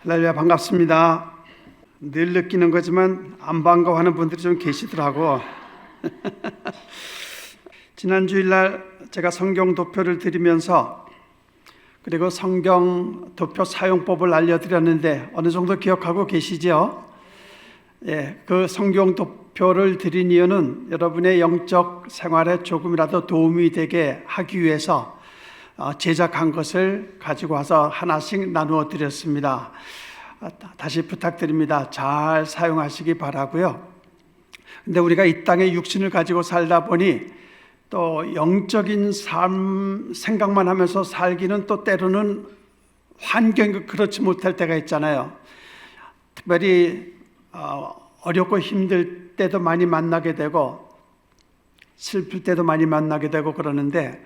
할렐루야, 반갑습니다. 늘 느끼는 거지만 안 반가워하는 분들이 좀 계시더라고. 지난 주일날 제가 성경 도표를 드리면서 그리고 성경 도표 사용법을 알려드렸는데 어느 정도 기억하고 계시죠? 그 성경 도표를 드린 이유는 여러분의 영적 생활에 조금이라도 도움이 되게 하기 위해서 제작한 것을 가지고 와서 하나씩 나누어 드렸습니다. 다시 부탁드립니다. 잘 사용하시기 바라고요. 근데 우리가 이 땅에 육신을 가지고 살다 보니 또 영적인 삶 생각만 하면서 살기는 또 때로는 환경이 그렇지 못할 때가 있잖아요. 특별히 어렵고 힘들 때도 많이 만나게 되고 슬플 때도 많이 만나게 되고 그러는데,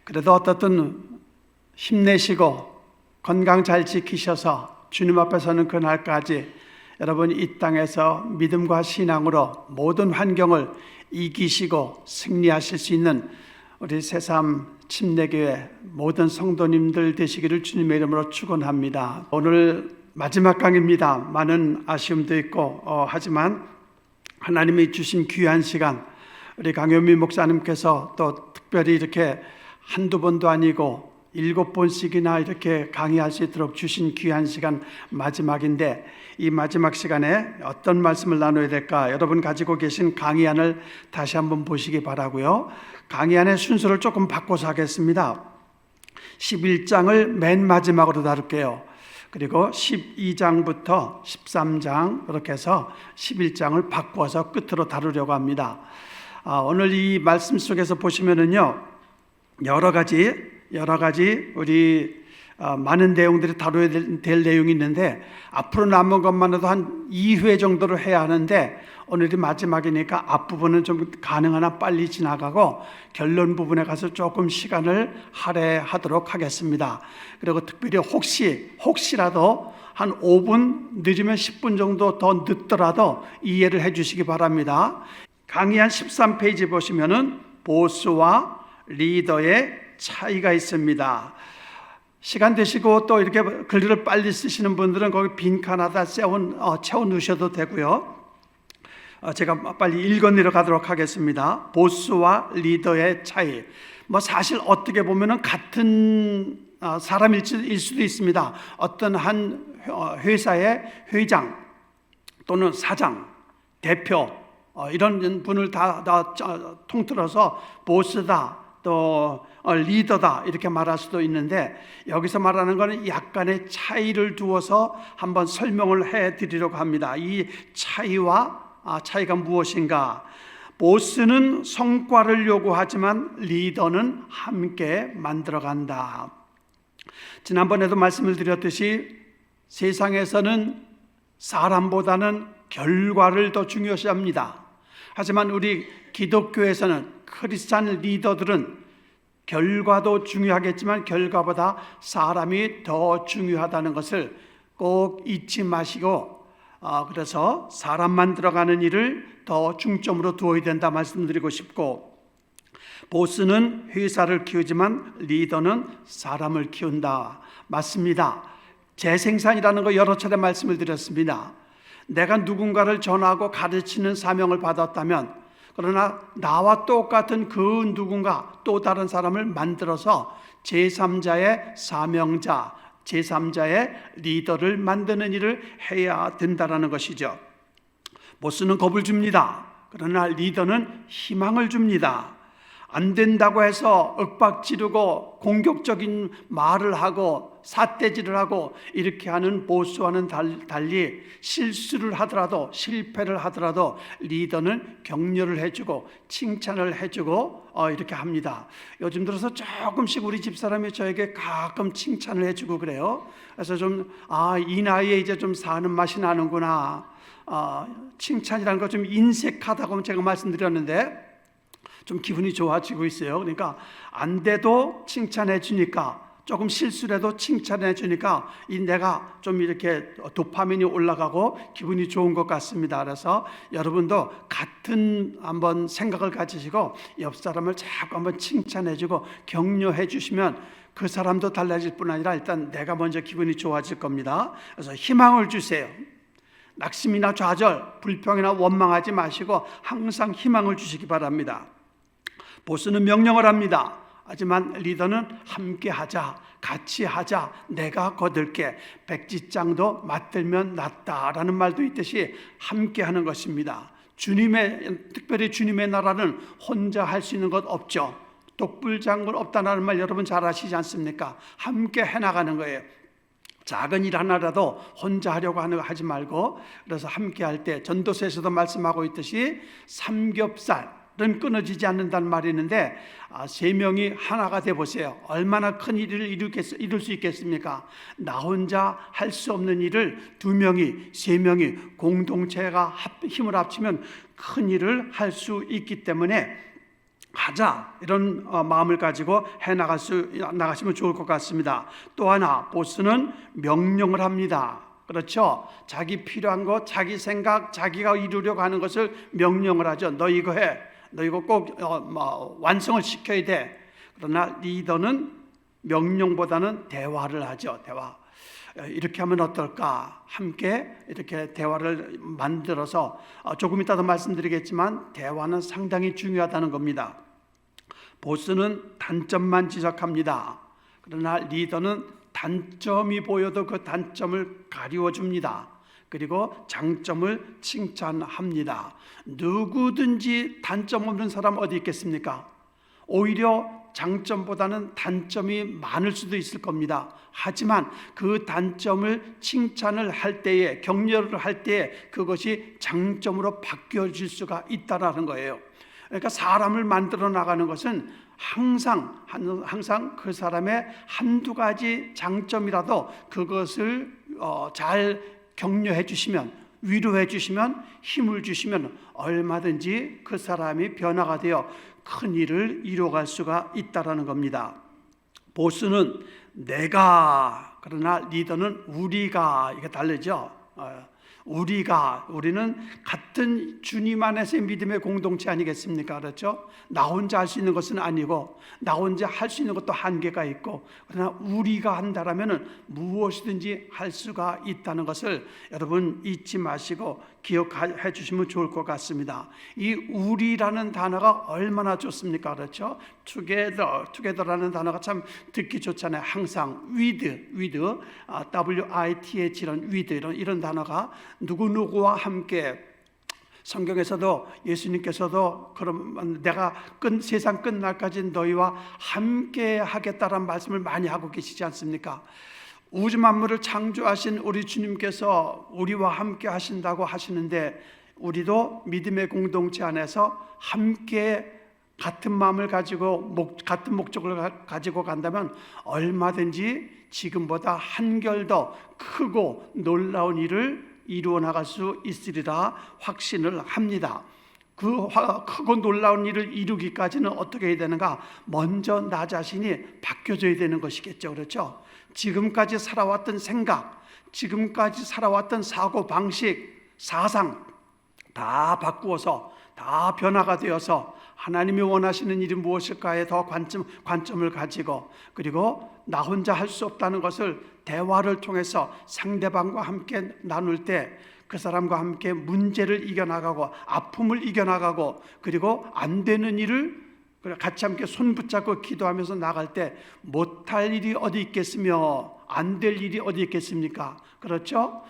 그래도 어떻든 힘내시고 건강 잘 지키셔서 주님 앞에 서는 그날까지 여러분 이 땅에서 믿음과 신앙으로 모든 환경을 이기시고 승리하실 수 있는 우리 새삼 침례교회 모든 성도님들 되시기를 주님의 이름으로 축원합니다. 오늘 마지막 강의입니다. 많은 아쉬움도 있고 하지만 하나님이 주신 귀한 시간, 우리 강효미 목사님께서 또 특별히 이렇게 한두 번도 아니고 7번씩이나 이렇게 강의할 수 있도록 주신 귀한 시간 마지막인데, 이 마지막 시간에 어떤 말씀을 나눠야 될까? 여러분 가지고 계신 강의안을 다시 한번 보시기 바라고요. 강의안의 순서를 조금 바꿔서 하겠습니다. 11장을 맨 마지막으로 다룰게요. 그리고 12장부터 13장 이렇게 해서 11장을 바꿔서 끝으로 다루려고 합니다. 오늘 이 말씀 속에서 보시면은요, 여러 가지 우리 많은 내용들이 다뤄야 될 내용이 있는데, 앞으로 남은 것만 해도 한 2회 정도를 해야 하는데 오늘이 마지막이니까 앞부분은 좀 가능한 한 빨리 지나가고 결론 부분에 가서 조금 시간을 할애하도록 하겠습니다. 그리고 특별히 혹시라도 한 5분 늦으면 10분 정도 더 늦더라도 이해를 해 주시기 바랍니다. 강의 한 13페이지 보시면은 보스와 리더의 차이가 있습니다. 시간 되시고 또 이렇게 글을 빨리 쓰시는 분들은 거기 빈칸하다 채워 넣으셔도 되고요. 제가 빨리 읽어 내려가도록 하겠습니다. 보스와 리더의 차이. 사실 어떻게 보면은 같은 사람일 수도 있습니다. 어떤 한 회사의 회장 또는 사장, 대표 이런 분을 다 통틀어서 보스다, 또 리더다 이렇게 말할 수도 있는데, 여기서 말하는 것은 약간의 차이를 두어서 한번 설명을 해드리려고 합니다. 이 차이가 무엇인가? 보스는 성과를 요구하지만 리더는 함께 만들어간다. 지난번에도 말씀을 드렸듯이 세상에서는 사람보다는 결과를 더 중요시합니다. 하지만 우리 기독교에서는 크리스찬 리더들은 결과도 중요하겠지만 결과보다 사람이 더 중요하다는 것을 꼭 잊지 마시고, 그래서 사람 만들어가는 일을 더 중점으로 두어야 된다 말씀드리고 싶고, 보스는 회사를 키우지만 리더는 사람을 키운다. 맞습니다. 재생산이라는 거 여러 차례 말씀을 드렸습니다. 내가 누군가를 전하고 가르치는 사명을 받았다면, 그러나 나와 똑같은 그 누군가 또 다른 사람을 만들어서 제3자의 사명자, 제3자의 리더를 만드는 일을 해야 된다는 것이죠. 보스는 겁을 줍니다. 그러나 리더는 희망을 줍니다. 안 된다고 해서 윽박지르고 공격적인 말을 하고 삿대질을 하고 이렇게 하는 보스와는 달리 실수를 하더라도, 실패를 하더라도 리더는 격려를 해주고 칭찬을 해주고 이렇게 합니다. 요즘 들어서 조금씩 우리 집사람이 저에게 가끔 칭찬을 해주고 그래요. 그래서 이 나이에 이제 좀 사는 맛이 나는구나. 칭찬이라는 거 좀 인색하다고 제가 말씀드렸는데 좀 기분이 좋아지고 있어요. 그러니까 안 돼도 칭찬해 주니까, 조금 실수를 해도 칭찬해 주니까 내가 좀 이렇게 도파민이 올라가고 기분이 좋은 것 같습니다. 그래서 여러분도 같은 한번 생각을 가지시고 옆 사람을 자꾸 한번 칭찬해 주고 격려해 주시면 그 사람도 달라질 뿐 아니라 일단 내가 먼저 기분이 좋아질 겁니다. 그래서 희망을 주세요. 낙심이나 좌절, 불평이나 원망하지 마시고 항상 희망을 주시기 바랍니다. 보스는 명령을 합니다. 하지만 리더는 함께 하자, 같이 하자, 내가 거둘게, 백지장도 맞들면 낫다라는 말도 있듯이 함께 하는 것입니다. 특별히 주님의 나라는 혼자 할 수 있는 것 없죠. 독불장군 없다는 말 여러분 잘 아시지 않습니까? 함께 해나가는 거예요. 작은 일 하나라도 혼자 하려고 하지 말고, 그래서 함께 할 때 전도서에서도 말씀하고 있듯이 삼겹살은 끊어지지 않는다는 말이 있는데, 세 명이 하나가 돼 보세요. 얼마나 큰 일을 이룰 수 있겠습니까? 나 혼자 할 수 없는 일을 두 명이, 세 명이 공동체가 힘을 합치면 큰 일을 할 수 있기 때문에 하자, 이런 마음을 가지고 나가시면 좋을 것 같습니다. 또 하나, 보스는 명령을 합니다. 그렇죠? 자기 필요한 것, 자기 생각, 자기가 이루려고 하는 것을 명령을 하죠. 너 이거 해, 너 이거 꼭 완성을 시켜야 돼. 그러나 리더는 명령보다는 대화를 하죠. 대화. 이렇게 하면 어떨까? 함께 이렇게 대화를 만들어서, 조금 이따도 말씀드리겠지만 대화는 상당히 중요하다는 겁니다. 보스는 단점만 지적합니다. 그러나 리더는 단점이 보여도 그 단점을 가리워줍니다. 그리고 장점을 칭찬합니다. 누구든지 단점 없는 사람 어디 있겠습니까? 오히려 장점보다는 단점이 많을 수도 있을 겁니다. 하지만 그 단점을 칭찬을 할 때에, 격려를 할 때에 그것이 장점으로 바뀌어질 수가 있다는 거예요. 그러니까 사람을 만들어 나가는 것은 항상 그 사람의 한두 가지 장점이라도 그것을 잘 격려해 주시면, 위로해 주시면, 힘을 주시면 얼마든지 그 사람이 변화가 되어 큰 일을 이루어갈 수가 있다는 겁니다. 보스는 내가, 그러나 리더는 우리가, 이게 다르죠. 우리는 같은 주님 안에서의 믿음의 공동체 아니겠습니까? 그렇죠? 나 혼자 할 수 있는 것은 아니고, 나 혼자 할 수 있는 것도 한계가 있고, 그러나 우리가 한다라면 무엇이든지 할 수가 있다는 것을 여러분 잊지 마시고 기억해 주시면 좋을 것 같습니다. 이 우리라는 단어가 얼마나 좋습니까? 그렇죠? together라는 단어가 참 듣기 좋잖아요. 항상 with, WITH 이런 단어가 누구누구와 함께, 성경에서도 예수님께서도 그럼 내가 세상 끝날까지 너희와 함께 하겠다라는 말씀을 많이 하고 계시지 않습니까? 우주 만물을 창조하신 우리 주님께서 우리와 함께 하신다고 하시는데, 우리도 믿음의 공동체 안에서 함께 같은 마음을 가지고 같은 목적을 가지고 간다면 얼마든지 지금보다 한결 더 크고 놀라운 일을 이루어 나갈 수 있으리라 확신을 합니다. 그 크고 놀라운 일을 이루기까지는 어떻게 해야 되는가? 먼저 나 자신이 바뀌어져야 되는 것이겠죠. 그렇죠? 지금까지 살아왔던 생각, 지금까지 살아왔던 사고 방식, 사상 다 바꾸어서, 다 변화가 되어서 하나님이 원하시는 일이 무엇일까에 더 관점을 가지고, 그리고 나 혼자 할 수 없다는 것을 대화를 통해서 상대방과 함께 나눌 때 그 사람과 함께 문제를 이겨나가고, 아픔을 이겨나가고, 그리고 안 되는 일을 같이 함께 손 붙잡고 기도하면서 나갈 때 못할 일이 어디 있겠으며 안 될 일이 어디 있겠습니까? 그렇죠?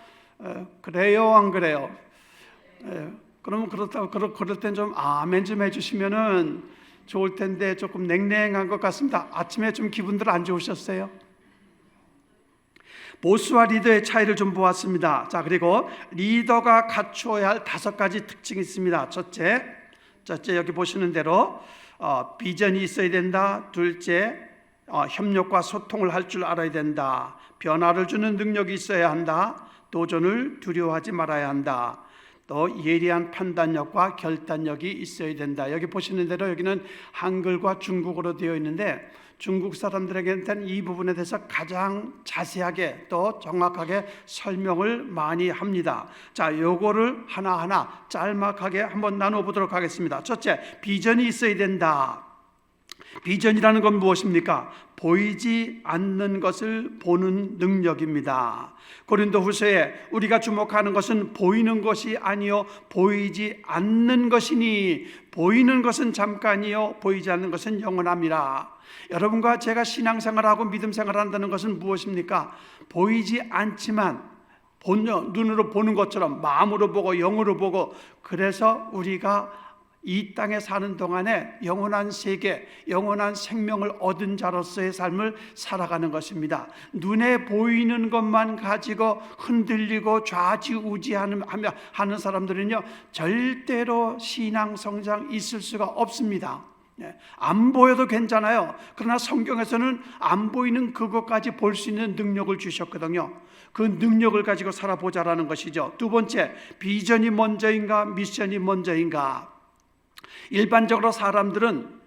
그래요, 안 그래요? 그러면 그럴 땐 좀 아멘 좀 해주시면은 좋을 텐데, 조금 냉랭한 것 같습니다. 아침에 좀 기분들 안 좋으셨어요? 보스와 리더의 차이를 좀 보았습니다. 자, 그리고 리더가 갖추어야 할 5가지 특징이 있습니다. 첫째, 여기 보시는 대로 비전이 있어야 된다. 둘째, 협력과 소통을 할 줄 알아야 된다. 변화를 주는 능력이 있어야 한다. 도전을 두려워하지 말아야 한다. 또 예리한 판단력과 결단력이 있어야 된다. 여기 보시는 대로 여기는 한글과 중국어로 되어 있는데, 중국 사람들에게는 이 부분에 대해서 가장 자세하게 또 정확하게 설명을 많이 합니다. 자, 요거를 하나하나 짤막하게 한번 나눠보도록 하겠습니다. 첫째, 비전이 있어야 된다. 비전이라는 건 무엇입니까? 보이지 않는 것을 보는 능력입니다. 고린도후서에 우리가 주목하는 것은 보이는 것이 아니요 보이지 않는 것이니 보이는 것은 잠깐이요 보이지 않는 것은 영원함이라. 여러분과 제가 신앙생활하고 믿음생활한다는 것은 무엇입니까? 보이지 않지만 눈으로 보는 것처럼 마음으로 보고 영으로 보고, 그래서 우리가 이 땅에 사는 동안에 영원한 세계, 영원한 생명을 얻은 자로서의 삶을 살아가는 것입니다. 눈에 보이는 것만 가지고 흔들리고 좌지우지하는 사람들은요 절대로 신앙 성장 있을 수가 없습니다. 안 보여도 괜찮아요. 그러나 성경에서는 안 보이는 그것까지 볼 수 있는 능력을 주셨거든요. 그 능력을 가지고 살아보자라는 것이죠. 두 번째, 비전이 먼저인가 미션이 먼저인가? 일반적으로 사람들은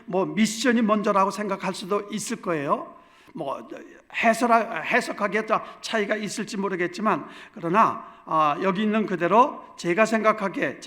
뭐 미션이 먼저라고 생각할 수도 있을 거예요. 뭐 해석하기에 차이가 있을지 모르겠지만, 그러나 여기 있는 그대로 제가 생각하기에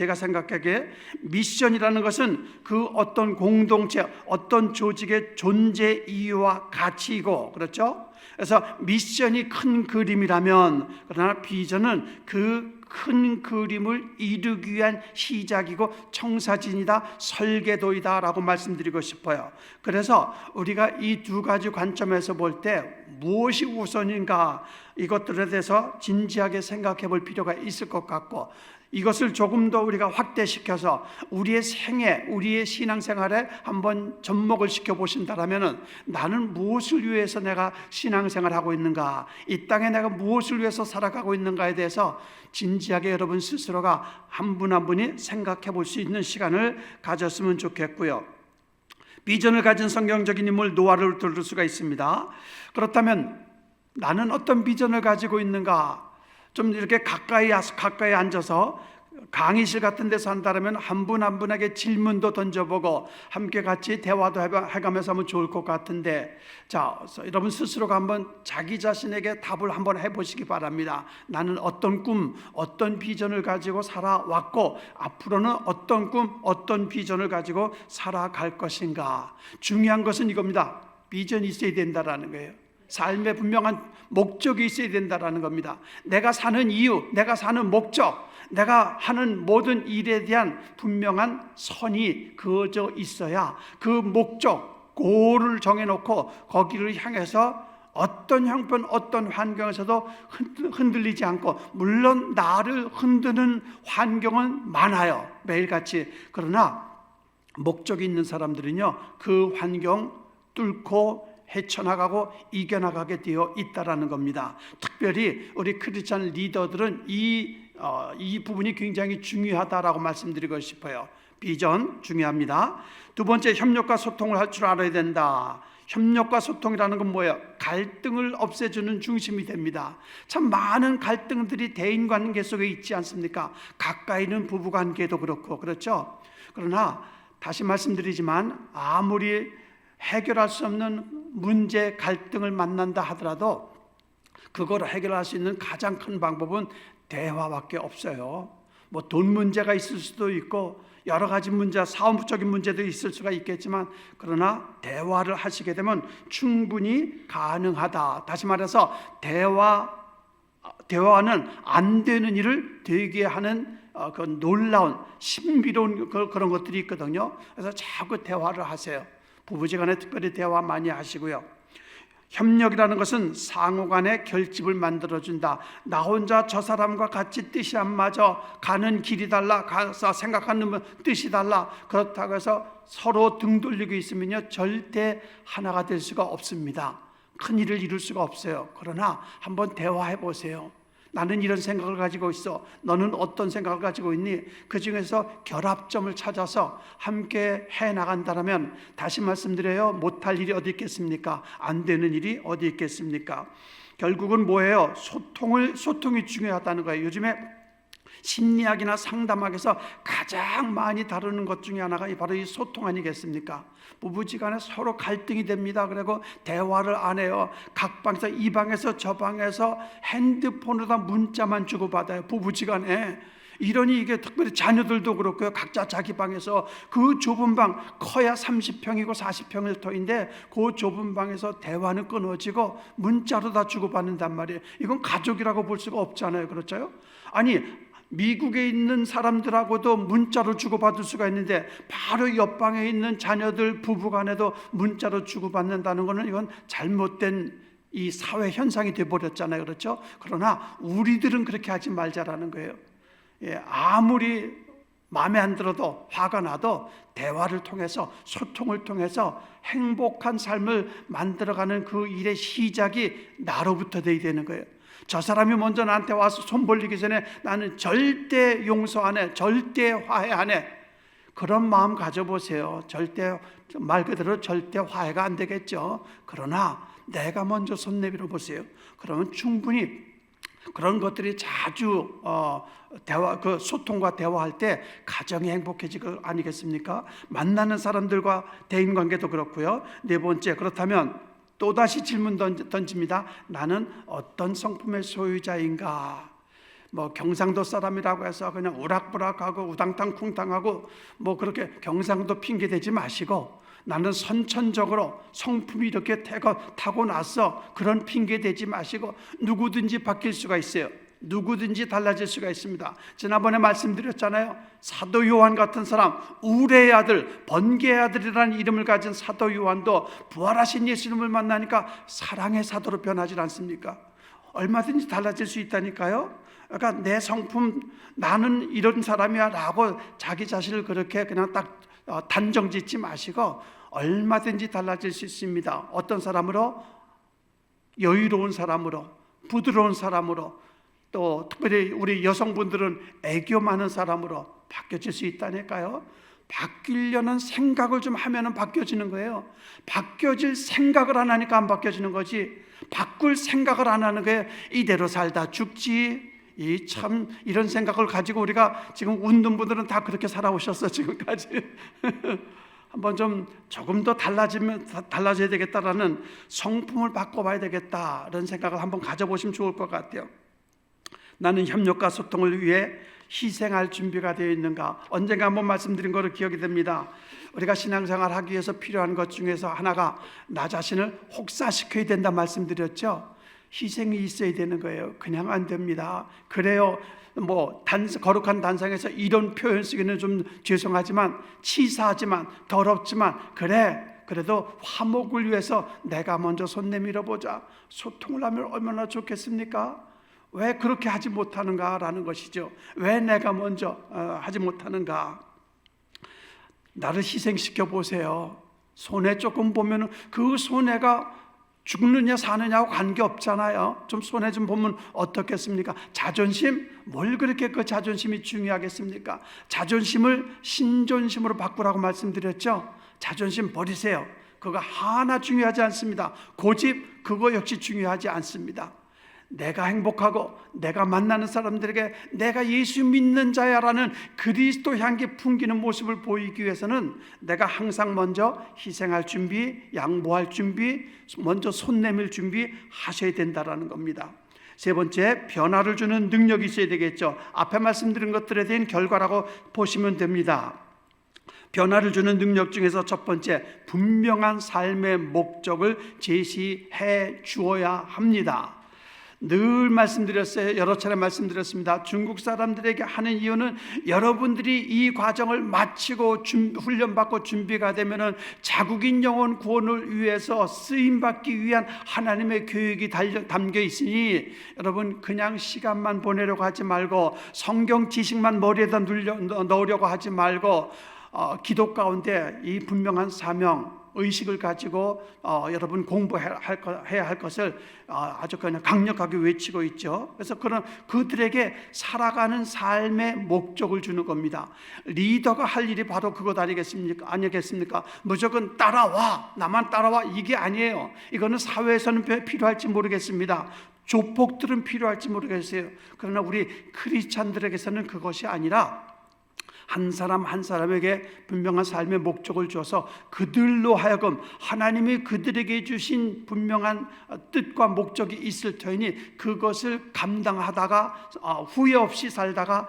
미션이라는 것은 그 어떤 공동체, 어떤 조직의 존재 이유와 가치이고, 그렇죠? 그래서 미션이 큰 그림이라면, 그러나 비전은 그 큰 그림을 이루기 위한 시작이고 청사진이다, 설계도이다 라고 말씀드리고 싶어요. 그래서 우리가 이 두 가지 관점에서 볼 때 무엇이 우선인가, 이것들에 대해서 진지하게 생각해 볼 필요가 있을 것 같고, 이것을 조금 더 우리가 확대시켜서 우리의 생애, 우리의 신앙생활에 한번 접목을 시켜보신다면, 나는 무엇을 위해서 내가 신앙생활하고 있는가, 이 땅에 내가 무엇을 위해서 살아가고 있는가에 대해서 진지하게 여러분 스스로가 한 분 한 분이 생각해 볼 수 있는 시간을 가졌으면 좋겠고요. 비전을 가진 성경적인 인물 노아를 들을 수가 있습니다. 그렇다면 나는 어떤 비전을 가지고 있는가? 좀 이렇게 가까이 앉아서 강의실 같은 데서 한다면 한 분 한 분에게 질문도 던져보고 함께 같이 대화도 해가면서 하면 좋을 것 같은데, 자, 여러분 스스로가 한번 자기 자신에게 답을 한번 해보시기 바랍니다. 나는 어떤 꿈, 어떤 비전을 가지고 살아왔고 앞으로는 어떤 꿈, 어떤 비전을 가지고 살아갈 것인가? 중요한 것은 이겁니다. 비전이 있어야 된다라는 거예요. 삶에 분명한 목적이 있어야 된다라는 겁니다. 내가 사는 이유, 내가 사는 목적, 내가 하는 모든 일에 대한 분명한 선이 그어져 있어야 그 목적, 고를 정해놓고 거기를 향해서 어떤 형편, 어떤 환경에서도 흔들리지 않고, 물론 나를 흔드는 환경은 많아요, 매일같이. 그러나 목적이 있는 사람들은요 그 환경 뚫고 헤쳐나가고 이겨나가게 되어 있다라는 겁니다. 특별히 우리 크리스찬 리더들은 이 부분이 굉장히 중요하다라고 말씀드리고 싶어요. 비전 중요합니다. 두 번째, 협력과 소통을 할 줄 알아야 된다. 협력과 소통이라는 건 뭐예요? 갈등을 없애주는 중심이 됩니다. 참 많은 갈등들이 대인관계 속에 있지 않습니까? 가까이는 부부관계도 그렇고, 그렇죠? 그러나 다시 말씀드리지만 아무리 해결할 수 없는 문제, 갈등을 만난다 하더라도 그걸 해결할 수 있는 가장 큰 방법은 대화밖에 없어요. 뭐 돈 문제가 있을 수도 있고 여러 가지 문제, 사업적인 문제도 있을 수가 있겠지만, 그러나 대화를 하시게 되면 충분히 가능하다. 다시 말해서 대화는 안 되는 일을 되게 하는 그 놀라운 신비로운 그런 것들이 있거든요. 그래서 자꾸 대화를 하세요. 부부지간에 특별히 대화 많이 하시고요. 협력이라는 것은 상호간의 결집을 만들어준다. 나 혼자 저 사람과 같이 뜻이 안 맞아, 가는 길이 달라, 가서 생각하는 뜻이 달라, 그렇다고 해서 서로 등 돌리고 있으면요 절대 하나가 될 수가 없습니다. 큰 일을 이룰 수가 없어요. 그러나 한번 대화해 보세요. 나는 이런 생각을 가지고 있어, 너는 어떤 생각을 가지고 있니? 그 중에서 결합점을 찾아서 함께 해나간다면, 다시 말씀드려요, 못할 일이 어디 있겠습니까? 안 되는 일이 어디 있겠습니까? 결국은 뭐예요? 소통이 중요하다는 거예요. 요즘에 심리학이나 상담학에서 가장 많이 다루는 것 중에 하나가 바로 이 소통 아니겠습니까? 부부지간에 서로 갈등이 됩니다. 그리고 대화를 안 해요. 각 방에서, 이 방에서 저 방에서 핸드폰으로 다 문자만 주고받아요. 부부지간에 이러니 이게 특별히 자녀들도 그렇고요. 각자 자기 방에서 그 좁은 방, 커야 30평이고 40평일 터인데 그 좁은 방에서 대화는 끊어지고 문자로 다 주고받는단 말이에요. 이건 가족이라고 볼 수가 없잖아요. 그렇죠? 아니, 미국에 있는 사람들하고도 문자로 주고받을 수가 있는데 바로 옆방에 있는 자녀들 부부간에도 문자로 주고받는다는 것은 이건 잘못된 이 사회 현상이 되어버렸잖아요. 그렇죠? 그러나 우리들은 그렇게 하지 말자라는 거예요. 아무리 마음에 안 들어도, 화가 나도 대화를 통해서, 소통을 통해서 행복한 삶을 만들어가는 그 일의 시작이 나로부터 돼야 되는 거예요. 저 사람이 먼저 나한테 와서 손 벌리기 전에 나는 절대 용서 안 해, 절대 화해 안 해. 그런 마음 가져보세요. 절대, 말 그대로 절대 화해가 안 되겠죠. 그러나 내가 먼저 손 내밀어 보세요. 그러면 충분히 그런 것들이 자주 그 소통과 대화할 때 가정이 행복해질 거 아니겠습니까? 만나는 사람들과 대인관계도 그렇고요. 네 번째, 그렇다면 또다시 질문 던집니다. 나는 어떤 성품의 소유자인가? 뭐 경상도 사람이라고 해서 그냥 우락부락하고 우당탕 쿵탕하고 뭐 그렇게 경상도 핑계 대지 마시고, 나는 선천적으로 성품이 이렇게 타고나서 그런 핑계 대지 마시고, 누구든지 바뀔 수가 있어요. 누구든지 달라질 수가 있습니다. 지난번에 말씀드렸잖아요. 사도 요한 같은 사람, 우레의 아들, 번개의 아들이라는 이름을 가진 사도 요한도 부활하신 예수님을 만나니까 사랑의 사도로 변하지 않습니까? 얼마든지 달라질 수 있다니까요. 그러니까 내 성품, 나는 이런 사람이야 라고 자기 자신을 그렇게 그냥 딱 단정 짓지 마시고 얼마든지 달라질 수 있습니다. 어떤 사람으로? 여유로운 사람으로, 부드러운 사람으로, 또 특별히 우리 여성분들은 애교 많은 사람으로 바뀌어질 수 있다니까요. 바뀌려는 생각을 좀 하면은 바뀌어지는 거예요. 바뀌어질 생각을 안 하니까 안 바뀌어지는 거지, 바꿀 생각을 안 하는 거예요. 이대로 살다 죽지, 이 참 이런 생각을 가지고 우리가 지금 웃는 분들은 다 그렇게 살아오셨어 지금까지. 한번 좀 조금 더 달라져야 되겠다라는, 성품을 바꿔봐야 되겠다 이런 생각을 한번 가져보시면 좋을 것 같아요. 나는 협력과 소통을 위해 희생할 준비가 되어 있는가? 언젠가 한번 말씀드린 것을 기억이 됩니다. 우리가 신앙생활 하기 위해서 필요한 것 중에서 하나가 나 자신을 혹사시켜야 된다 말씀드렸죠. 희생이 있어야 되는 거예요. 그냥 안 됩니다. 그래요, 뭐 거룩한 단상에서 이런 표현 쓰기는 좀 죄송하지만, 치사하지만, 더럽지만, 그래도 화목을 위해서 내가 먼저 손 내밀어 보자, 소통을 하면 얼마나 좋겠습니까? 왜 그렇게 하지 못하는가라는 것이죠. 왜 내가 먼저 하지 못하는가? 나를 희생시켜 보세요. 손해 조금 보면 그 손해가 죽느냐 사느냐하고 관계없잖아요. 좀 손해 좀 보면 어떻겠습니까? 자존심? 뭘 그렇게 그 자존심이 중요하겠습니까? 자존심을 신존심으로 바꾸라고 말씀드렸죠. 자존심 버리세요. 그거 하나 중요하지 않습니다. 고집, 그거 역시 중요하지 않습니다. 내가 행복하고 내가 만나는 사람들에게 내가 예수 믿는 자야라는 그리스도 향기 풍기는 모습을 보이기 위해서는 내가 항상 먼저 희생할 준비, 양보할 준비, 먼저 손 내밀 준비 하셔야 된다라는 겁니다. 세 번째, 변화를 주는 능력이 있어야 되겠죠. 앞에 말씀드린 것들에 대한 결과라고 보시면 됩니다. 변화를 주는 능력 중에서 첫 번째, 분명한 삶의 목적을 제시해 주어야 합니다. 늘 말씀드렸어요. 여러 차례 말씀드렸습니다. 중국 사람들에게 하는 이유는 여러분들이 이 과정을 마치고 훈련받고 준비가 되면은 자국인 영혼 구원을 위해서 쓰임받기 위한 하나님의 교육이 담겨 있으니, 여러분 그냥 시간만 보내려고 하지 말고, 성경 지식만 머리에다 넣으려고 하지 말고, 기도 가운데 이 분명한 사명, 의식을 가지고 여러분 공부해야 할 것을 아주 그냥 강력하게 외치고 있죠. 그래서 그들에게 살아가는 삶의 목적을 주는 겁니다. 리더가 할 일이 바로 그것 아니겠습니까? 무조건 따라와, 나만 따라와, 이게 아니에요. 이거는 사회에서는 필요할지 모르겠습니다. 조폭들은 필요할지 모르겠어요. 그러나 우리 크리스찬들에게서는 그것이 아니라 한 사람 한 사람에게 분명한 삶의 목적을 주어서 그들로 하여금 하나님이 그들에게 주신 분명한 뜻과 목적이 있을 터이니 그것을 감당하다가 후회 없이 살다가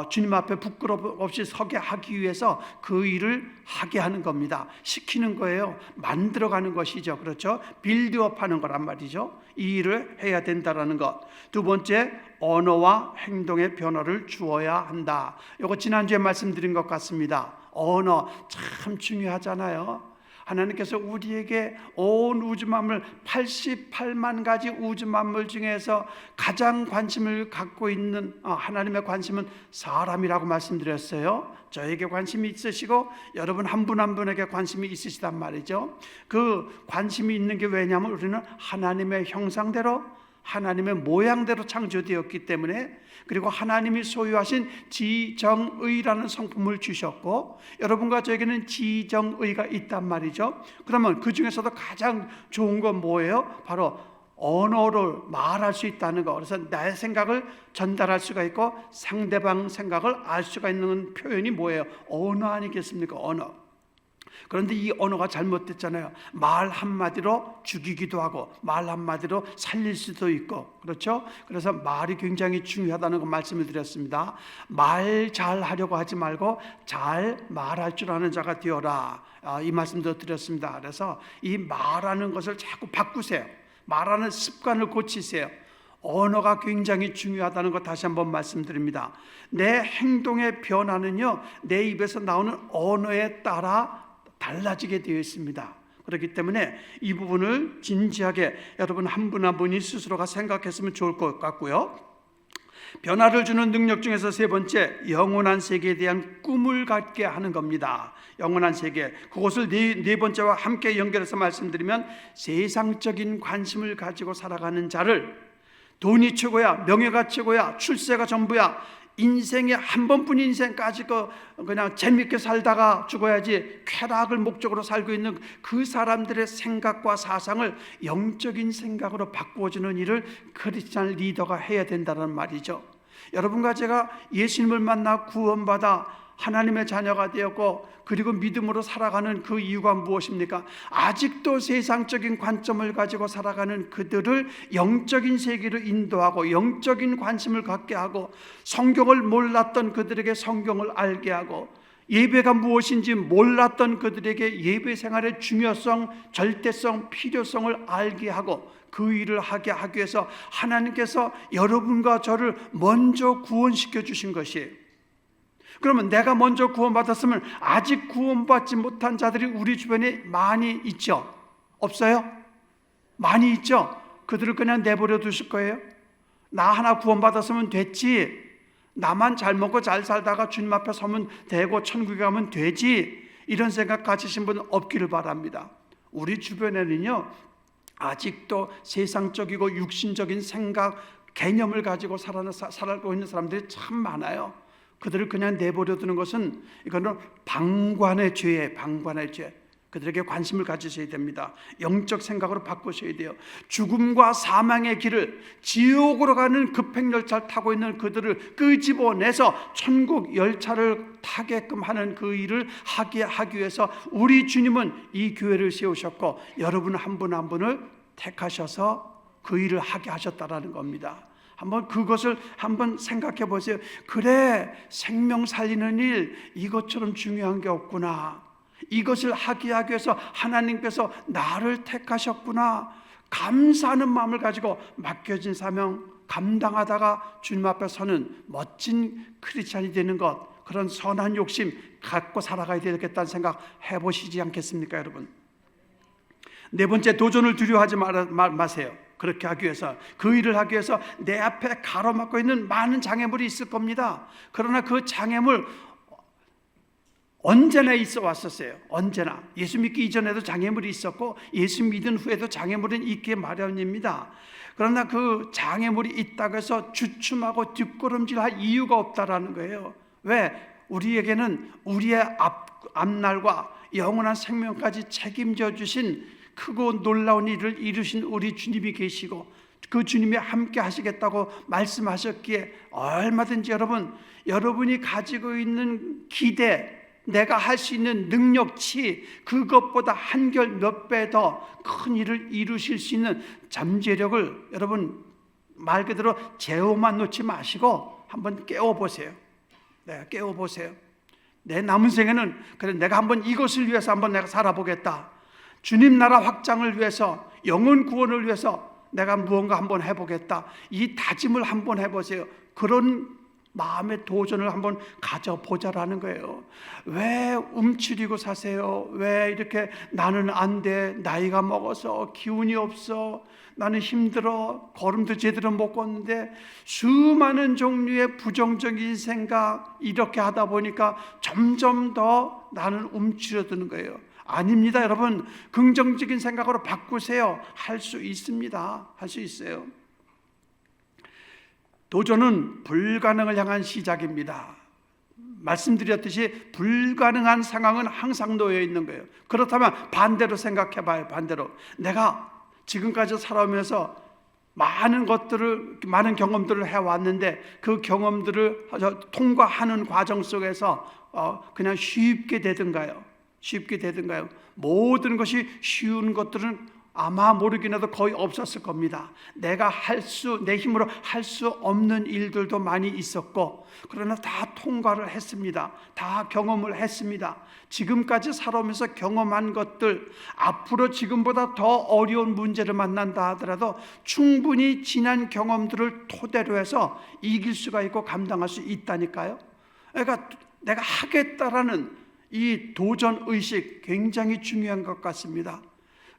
주님 앞에 부끄럼 없이 서게 하기 위해서 그 일을 하게 하는 겁니다. 시키는 거예요. 만들어가는 것이죠. 그렇죠? 빌드업하는 거란 말이죠. 이 일을 해야 된다라는 것. 두 번째, 언어와 행동의 변화를 주어야 한다. 이거 지난주에 말씀드린 것 같습니다. 언어 참 중요하잖아요. 하나님께서 우리에게 온 우주 만물 88만 가지 우주 만물 중에서 가장 관심을 갖고 있는 하나님의 관심은 사람이라고 말씀드렸어요. 저에게 관심이 있으시고 여러분 한 분 한 분에게 관심이 있으시단 말이죠. 그 관심이 있는 게 왜냐하면 우리는 하나님의 형상대로 하나님의 모양대로 창조되었기 때문에, 그리고 하나님이 소유하신 지정의라는 성품을 주셨고 여러분과 저에게는 지정의가 있단 말이죠. 그러면 그 중에서도 가장 좋은 건 뭐예요? 바로 언어를 말할 수 있다는 거. 그래서 나의 생각을 전달할 수가 있고 상대방 생각을 알 수가 있는 표현이 뭐예요? 언어 아니겠습니까? 언어. 그런데 이 언어가 잘못됐잖아요. 말 한마디로 죽이기도 하고 말 한마디로 살릴 수도 있고, 그렇죠? 그래서 말이 굉장히 중요하다는 거 말씀을 드렸습니다. 말 잘하려고 하지 말고 잘 말할 줄 아는 자가 되어라, 이 말씀도 드렸습니다. 그래서 이 말하는 것을 자꾸 바꾸세요. 말하는 습관을 고치세요. 언어가 굉장히 중요하다는 것 다시 한번 말씀드립니다. 내 행동의 변화는요, 내 입에서 나오는 언어에 따라 달라지게 되어 있습니다. 그렇기 때문에 이 부분을 진지하게 여러분 한 분 한 분이 스스로가 생각했으면 좋을 것 같고요. 변화를 주는 능력 중에서 세 번째, 영원한 세계에 대한 꿈을 갖게 하는 겁니다. 영원한 세계, 그것을 네 번째와 함께 연결해서 말씀드리면 세상적인 관심을 가지고 살아가는 자를, 돈이 최고야, 명예가 최고야, 출세가 전부야, 인생에 한 번뿐인 인생까지 그냥 재밌게 살다가 죽어야지 쾌락을 목적으로 살고 있는 그 사람들의 생각과 사상을 영적인 생각으로 바꾸어주는 일을 크리스찬 리더가 해야 된다는 말이죠. 여러분과 제가 예수님을 만나 구원받아 하나님의 자녀가 되었고 그리고 믿음으로 살아가는 그 이유가 무엇입니까? 아직도 세상적인 관점을 가지고 살아가는 그들을 영적인 세계로 인도하고 영적인 관심을 갖게 하고, 성경을 몰랐던 그들에게 성경을 알게 하고, 예배가 무엇인지 몰랐던 그들에게 예배 생활의 중요성, 절대성, 필요성을 알게 하고, 그 일을 하게 하기 위해서 하나님께서 여러분과 저를 먼저 구원시켜 주신 것이에요. 그러면 내가 먼저 구원받았으면 아직 구원받지 못한 자들이 우리 주변에 많이 있죠? 없어요? 많이 있죠? 그들을 그냥 내버려 두실 거예요? 나 하나 구원받았으면 됐지, 나만 잘 먹고 잘 살다가 주님 앞에 서면 되고 천국에 가면 되지, 이런 생각 가지신 분은 없기를 바랍니다. 우리 주변에는요, 아직도 세상적이고 육신적인 생각, 개념을 가지고 살아가고 있는 사람들이 참 많아요. 그들을 그냥 내버려 두는 것은 이거는 방관의 죄예요. 방관의 죄. 그들에게 관심을 가지셔야 됩니다. 영적 생각으로 바꾸셔야 돼요. 죽음과 사망의 길을, 지옥으로 가는 급행열차를 타고 있는 그들을 끄집어내서 천국 열차를 타게끔 하는 그 일을 하기 위해서 우리 주님은 이 교회를 세우셨고 여러분 한 분 한 분을 택하셔서 그 일을 하게 하셨다라는 겁니다. 한번 그것을 한번 생각해 보세요. 그래, 생명 살리는 일, 이것처럼 중요한 게 없구나. 이것을 하기 위해서 하나님께서 나를 택하셨구나. 감사하는 마음을 가지고 맡겨진 사명 감당하다가 주님 앞에 서는 멋진 크리스찬이 되는 것, 그런 선한 욕심 갖고 살아가야 되겠다는 생각 해보시지 않겠습니까, 여러분? 네 번째, 도전을 두려워하지 마세요. 그렇게 하기 위해서, 그 일을 하기 위해서 내 앞에 가로막고 있는 많은 장애물이 있을 겁니다. 그러나 그 장애물 언제나 있어 왔었어요. 언제나. 예수 믿기 이전에도 장애물이 있었고 예수 믿은 후에도 장애물은 있기 마련입니다. 그러나 그 장애물이 있다고 해서 주춤하고 뒷걸음질할 이유가 없다라는 거예요. 왜? 우리에게는 우리의 앞날과 영원한 생명까지 책임져 주신 크고 놀라운 일을 이루신 우리 주님이 계시고, 그 주님이 함께 하시겠다고 말씀하셨기에 얼마든지 여러분이 가지고 있는 기대, 내가 할 수 있는 능력치, 그것보다 한결 몇 배 더 큰 일을 이루실 수 있는 잠재력을 여러분 말 그대로 재워만 놓지 마시고 한번 깨워보세요. 네, 깨워보세요. 내 남은 생에는 그래, 내가 한번 이것을 위해서 한번 내가 살아보겠다. 주님 나라 확장을 위해서, 영혼 구원을 위해서 내가 무언가 한번 해보겠다. 이 다짐을 한번 해보세요. 그런 마음의 도전을 한번 가져보자라는 거예요. 왜 움츠리고 사세요? 왜 이렇게 나는 안 돼, 나이가 먹어서 기운이 없어, 나는 힘들어, 걸음도 제대로 못 걷는데, 수많은 종류의 부정적인 생각, 이렇게 하다 보니까 점점 더 나는 움츠려드는 거예요. 아닙니다, 여러분. 긍정적인 생각으로 바꾸세요. 할 수 있습니다. 할 수 있어요. 도전은 불가능을 향한 시작입니다. 말씀드렸듯이 불가능한 상황은 항상 놓여 있는 거예요. 그렇다면 반대로 생각해 봐요. 반대로 내가 지금까지 살아오면서 많은 경험들을 해왔는데, 그 경험들을 통과하는 과정 속에서 그냥 쉽게 되든가요? 쉽게 되든가요? 모든 것이 쉬운 것들은 아마 모르긴 해도 거의 없었을 겁니다. 내 힘으로 할 수 없는 일들도 많이 있었고, 그러나 다 통과를 했습니다. 다 경험을 했습니다. 지금까지 살아오면서 경험한 것들, 앞으로 지금보다 더 어려운 문제를 만난다 하더라도 충분히 지난 경험들을 토대로 해서 이길 수가 있고 감당할 수 있다니까요. 그러니까 내가 하겠다라는 이 도전 의식 굉장히 중요한 것 같습니다.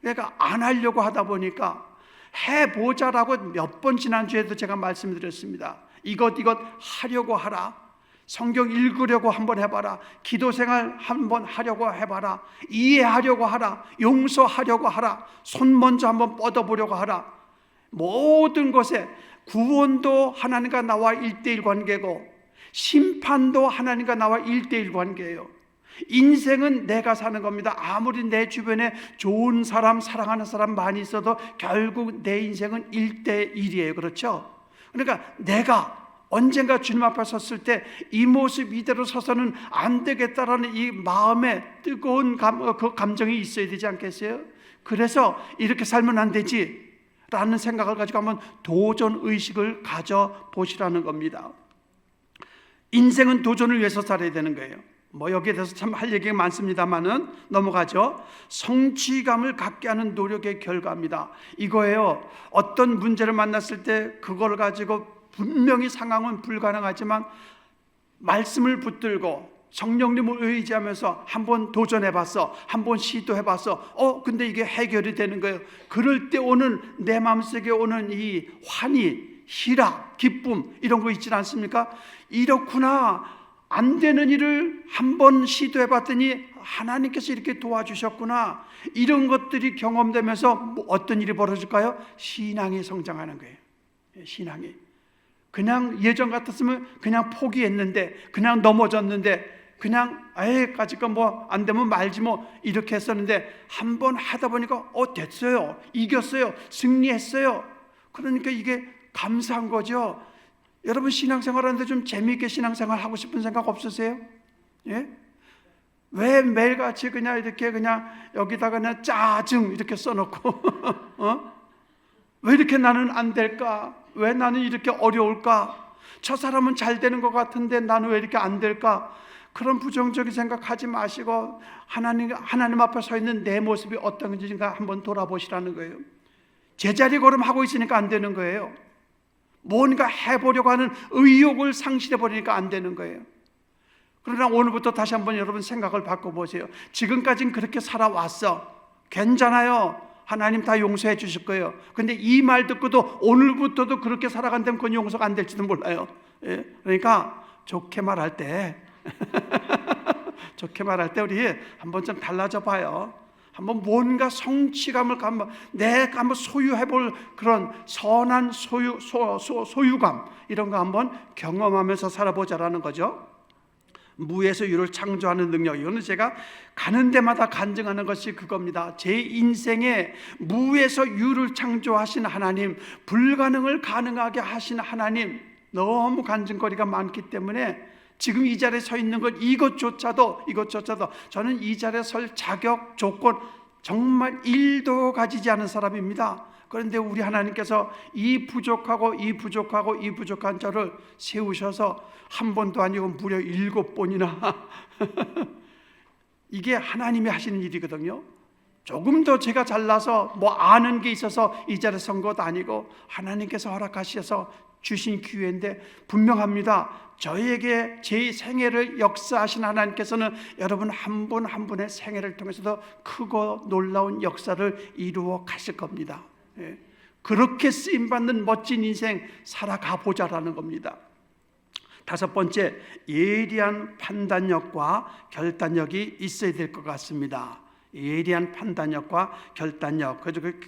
그러니까 안 하려고 하다 보니까 해보자라고 몇 번 지난주에도 제가 말씀드렸습니다. 이것 하려고 하라. 성경 읽으려고 한번 해봐라. 기도생활 한번 하려고 해봐라. 이해하려고 하라. 용서하려고 하라. 손 먼저 한번 뻗어보려고 하라. 모든 것에 구원도 하나님과 나와 1:1 관계고, 심판도 하나님과 나와 1:1 관계예요. 인생은 내가 사는 겁니다. 아무리 내 주변에 좋은 사람, 사랑하는 사람 많이 있어도 결국 내 인생은 1:1이에요. 그렇죠? 그러니까 내가 언젠가 주님 앞에 섰을 때 이 모습 이대로 서서는 안 되겠다라는 이 마음에 뜨거운 그 감정이 있어야 되지 않겠어요? 그래서 이렇게 살면 안 되지 라는 생각을 가지고 한번 도전 의식을 가져보시라는 겁니다. 인생은 도전을 위해서 살아야 되는 거예요. 여기에 대해서 참 할 얘기가 많습니다만은 넘어가죠. 성취감을 갖게 하는 노력의 결과입니다. 이거예요. 어떤 문제를 만났을 때 그걸 가지고 분명히 상황은 불가능하지만 말씀을 붙들고 성령님을 의지하면서 한번 도전해봤어, 한번 시도해봤어. 근데 이게 해결이 되는 거예요. 그럴 때 오는 내 마음속에 오는 이 환희, 희락, 기쁨 이런 거 있지 않습니까? 이렇구나. 안 되는 일을 한번 시도해봤더니 하나님께서 이렇게 도와주셨구나. 이런 것들이 경험되면서 어떤 일이 벌어질까요? 신앙이 성장하는 거예요. 신앙이. 그냥 예전 같았으면 그냥 포기했는데, 그냥 넘어졌는데, 그냥 까짓 건 안 되면 말지 이렇게 했었는데, 한번 하다 보니까 됐어요. 이겼어요. 승리했어요. 그러니까 이게 감사한 거죠. 여러분 신앙생활 하는데 좀 재미있게 신앙생활 하고 싶은 생각 없으세요? 예? 왜 매일같이 그냥 이렇게 그냥 여기다가 그냥 짜증 이렇게 써놓고 왜 이렇게 나는 안 될까? 왜 나는 이렇게 어려울까? 저 사람은 잘 되는 것 같은데 나는 왜 이렇게 안 될까? 그런 부정적인 생각하지 마시고 하나님 앞에 서 있는 내 모습이 어떤 건지가 한번 돌아보시라는 거예요. 제자리 걸음하고 있으니까 안 되는 거예요. 뭔가 해보려고 하는 의욕을 상실해버리니까 안 되는 거예요. 그러나 오늘부터 다시 한번 여러분 생각을 바꿔보세요. 지금까지는 그렇게 살아왔어. 괜찮아요. 하나님 다 용서해 주실 거예요. 근데 이 말 듣고도 오늘부터도 그렇게 살아간다면 그건 용서가 안 될지도 몰라요. 예? 그러니까 좋게 말할 때 좋게 말할 때 우리 한번 좀 달라져 봐요. 한번 뭔가 성취감을 내가 한번 소유해볼 그런 선한 소유감 이런 거 한번 경험하면서 살아보자라는 거죠. 무에서 유를 창조하는 능력, 이거는 제가 가는 데마다 간증하는 것이 그겁니다. 제 인생에 무에서 유를 창조하신 하나님, 불가능을 가능하게 하신 하나님, 너무 간증거리가 많기 때문에 지금 이 자리에 서 있는 것, 이것조차도 저는 이 자리에 설 자격, 조건 정말 1도 가지지 않은 사람입니다. 그런데 우리 하나님께서 이 부족한 저를 세우셔서 한 번도 아니고 무려 7번이나 이게 하나님이 하시는 일이거든요. 조금 더 제가 잘나서 뭐 아는 게 있어서 이 자리에 선 것도 아니고 하나님께서 허락하셔서 주신 기회인데 분명합니다. 저에게 제 생애를 역사하신 하나님께서는 여러분 한 분 한 분의 생애를 통해서도 크고 놀라운 역사를 이루어 가실 겁니다. 그렇게 쓰임받는 멋진 인생 살아가 보자라는 겁니다. 5번째, 예리한 판단력과 결단력이 있어야 될 것 같습니다. 예리한 판단력과 결단력.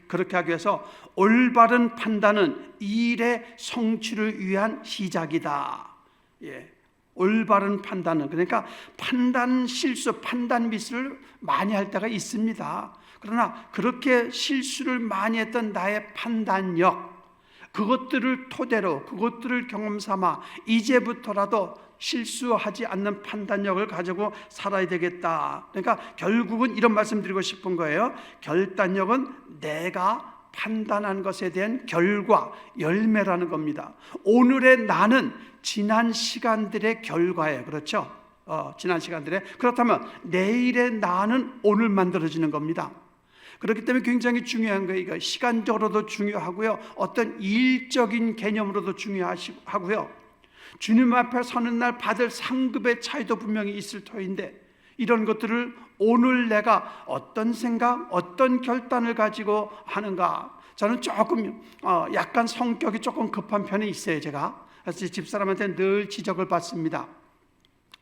그렇게 하기 위해서 올바른 판단은 일의 성취를 위한 시작이다. 올바른 판단은, 그러니까 판단 실수, 판단 미스를 많이 할 때가 있습니다. 그러나 그렇게 실수를 많이 했던 나의 판단력, 그것들을 토대로, 그것들을 경험 삼아 이제부터라도 실수하지 않는 판단력을 가지고 살아야 되겠다. 그러니까 결국은 이런 말씀 드리고 싶은 거예요. 결단력은 내가 판단한 것에 대한 결과, 열매라는 겁니다. 오늘의 나는 지난 시간들의 결과예요. 그렇죠? 지난 시간들의. 그렇다면 내일의 나는 오늘 만들어지는 겁니다. 그렇기 때문에 굉장히 중요한 거예요. 이거 시간적으로도 중요하고요, 어떤 일적인 개념으로도 중요하고요, 주님 앞에 서는 날 받을 상급의 차이도 분명히 있을 터인데, 이런 것들을 오늘 내가 어떤 생각, 어떤 결단을 가지고 하는가. 저는 조금 약간 성격이 조금 급한 편이 있어요. 제가 그래서 집사람한테 늘 지적을 받습니다.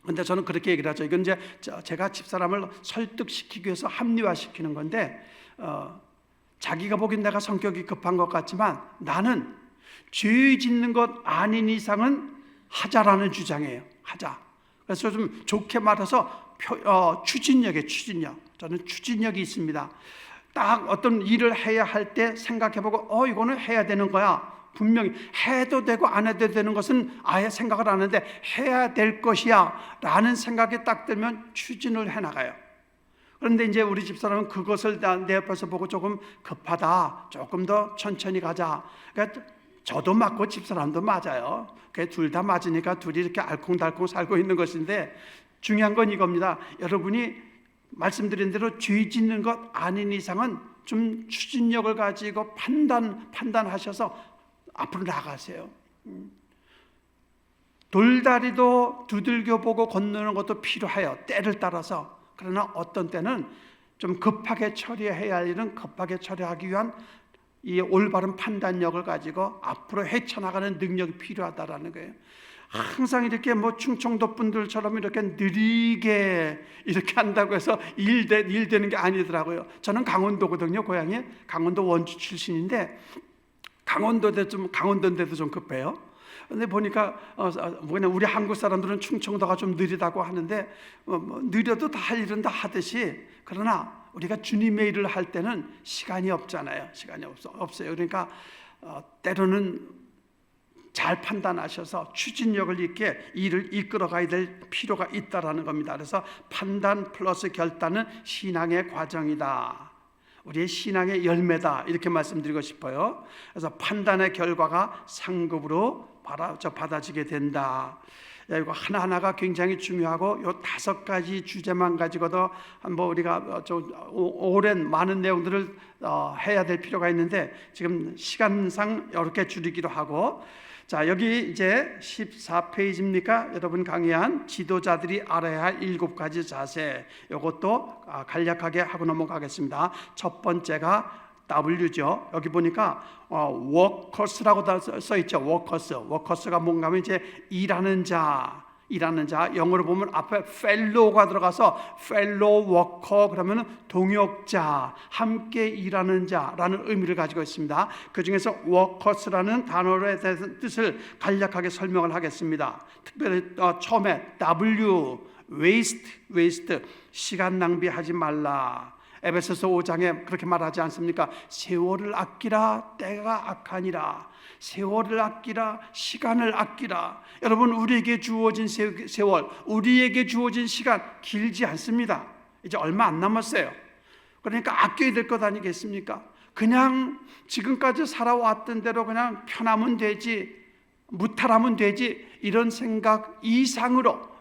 근데 저는 그렇게 얘기를 하죠. 이건 이제 제가 집사람을 설득시키기 위해서 합리화시키는 건데, 자기가 보기엔 내가 성격이 급한 것 같지만 나는 죄 짓는 것 아닌 이상은 하자라는 주장이에요. 하자. 그래서 좀 좋게 말해서 추진력. 저는 추진력이 있습니다. 딱 어떤 일을 해야 할 때 생각해보고 이거는 해야 되는 거야. 분명히 해도 되고 안 해도 되는 것은 아예 생각을 안 하는데 해야 될 것이야 라는 생각이 딱 들면 추진을 해나가요. 그런데 이제 우리 집사람은 그것을 내 옆에서 보고 조금 급하다, 조금 더 천천히 가자. 그러니까 저도 맞고 집사람도 맞아요. 둘 다 맞으니까 둘이 이렇게 알콩달콩 살고 있는 것인데, 중요한 건 이겁니다. 여러분이 말씀드린 대로 죄 짓는 것 아닌 이상은 좀 추진력을 가지고 판단하셔서 앞으로 나가세요. 돌다리도 두들겨 보고 건너는 것도 필요해요, 때를 따라서. 그러나 어떤 때는 좀 급하게 처리해야 할 일은 급하게 처리하기 위한 이 올바른 판단력을 가지고 앞으로 헤쳐나가는 능력이 필요하다라는 거예요. 항상 이렇게 충청도 분들처럼 이렇게 느리게 이렇게 한다고 해서 일 되는 게 아니더라고요. 저는 강원도거든요. 고향이 강원도 원주 출신인데, 강원도인데도 좀 급해요. 근데 보니까 우리 한국 사람들은 충청도가 좀 느리다고 하는데, 느려도 다 할 일은 다 하듯이, 그러나 우리가 주님의 일을 할 때는 시간이 없잖아요. 시간이 없어요. 그러니까 때로는 잘 판단하셔서 추진력을 있게 일을 이끌어가야 될 필요가 있다라는 겁니다. 그래서 판단 플러스 결단은 신앙의 과정이다, 우리의 신앙의 열매다, 이렇게 말씀드리고 싶어요. 그래서 판단의 결과가 상급으로 받아지게 된다. 이거 하나하나가 굉장히 중요하고, 요 5가지 주제만 가지고도 한번 우리가 오랜 많은 내용들을 해야 될 필요가 있는데, 지금 시간상 이렇게 줄이기로 하고, 자, 여기 이제 14페이지입니까? 여러분 강의한 지도자들이 알아야 할 7가지 자세, 이것도 간략하게 하고 넘어가겠습니다. 첫 번째가 W죠. 여기 보니까 워커스라고 써 있죠. 워커스가 뭔가 하면 이제 일하는 자. 영어로 보면 앞에 fellow가 들어가서 fellow worker, 그러면 동역자, 함께 일하는 자라는 의미를 가지고 있습니다. 그 중에서 workers라는 단어에 대해서 뜻을 간략하게 설명을 하겠습니다. 특별히 처음에 W, waste 시간 낭비하지 말라. 에베소서 5장에 그렇게 말하지 않습니까? 세월을 아끼라, 때가 악하니라. 세월을 아끼라, 시간을 아끼라. 여러분, 우리에게 주어진 세월, 우리에게 주어진 시간 길지 않습니다. 이제 얼마 안 남았어요. 그러니까 아껴야 될 것 아니겠습니까? 그냥 지금까지 살아왔던 대로 그냥 편하면 되지, 무탈하면 되지, 이런 생각 이상으로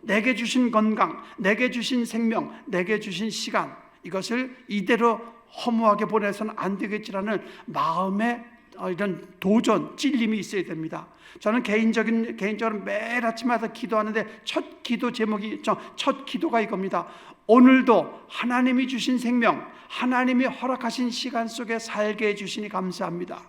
내게 주신 건강, 내게 주신 생명, 내게 주신 시간, 이것을 이대로 허무하게 보내서는 안 되겠지라는 마음의 이런 도전, 찔림이 있어야 됩니다. 저는 개인적으로 매일 아침마다 기도하는데 첫 기도가 이겁니다. 오늘도 하나님이 주신 생명, 하나님이 허락하신 시간 속에 살게 해주시니 감사합니다.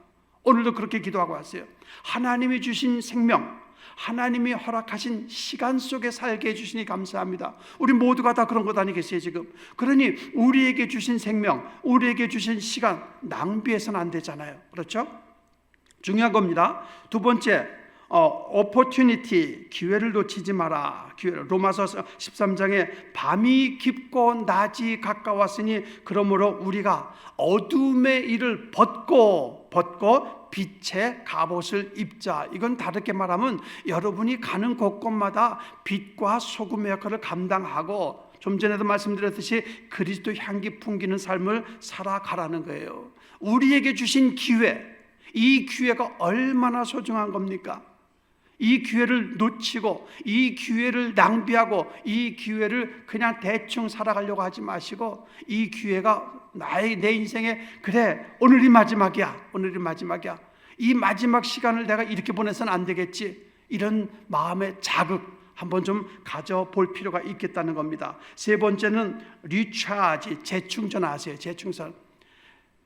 오늘도 그렇게 기도하고 왔어요. 하나님이 주신 생명, 하나님이 허락하신 시간 속에 살게 해주시니 감사합니다. 우리 모두가 다 그런 것 아니겠어요 지금? 그러니 우리에게 주신 생명, 우리에게 주신 시간 낭비해서는 안 되잖아요. 그렇죠? 중요한 겁니다. 두 번째, opportunity, 기회를 놓치지 마라. 로마서 13장에 밤이 깊고 낮이 가까웠으니 그러므로 우리가 어둠의 일을 벗고 빛의 갑옷을 입자. 이건 다르게 말하면 여러분이 가는 곳곳마다 빛과 소금의 역할을 감당하고, 좀 전에도 말씀드렸듯이 그리스도 향기 풍기는 삶을 살아가라는 거예요. 우리에게 주신 기회, 이 기회가 얼마나 소중한 겁니까? 이 기회를 놓치고, 이 기회를 낭비하고, 이 기회를 그냥 대충 살아가려고 하지 마시고, 이 기회가 내 인생에, 그래 오늘이 마지막이야, 이 마지막 시간을 내가 이렇게 보내서는 안 되겠지, 이런 마음의 자극 한번 좀 가져볼 필요가 있겠다는 겁니다. 세 번째는 리차지, 재충전하세요. 재충전.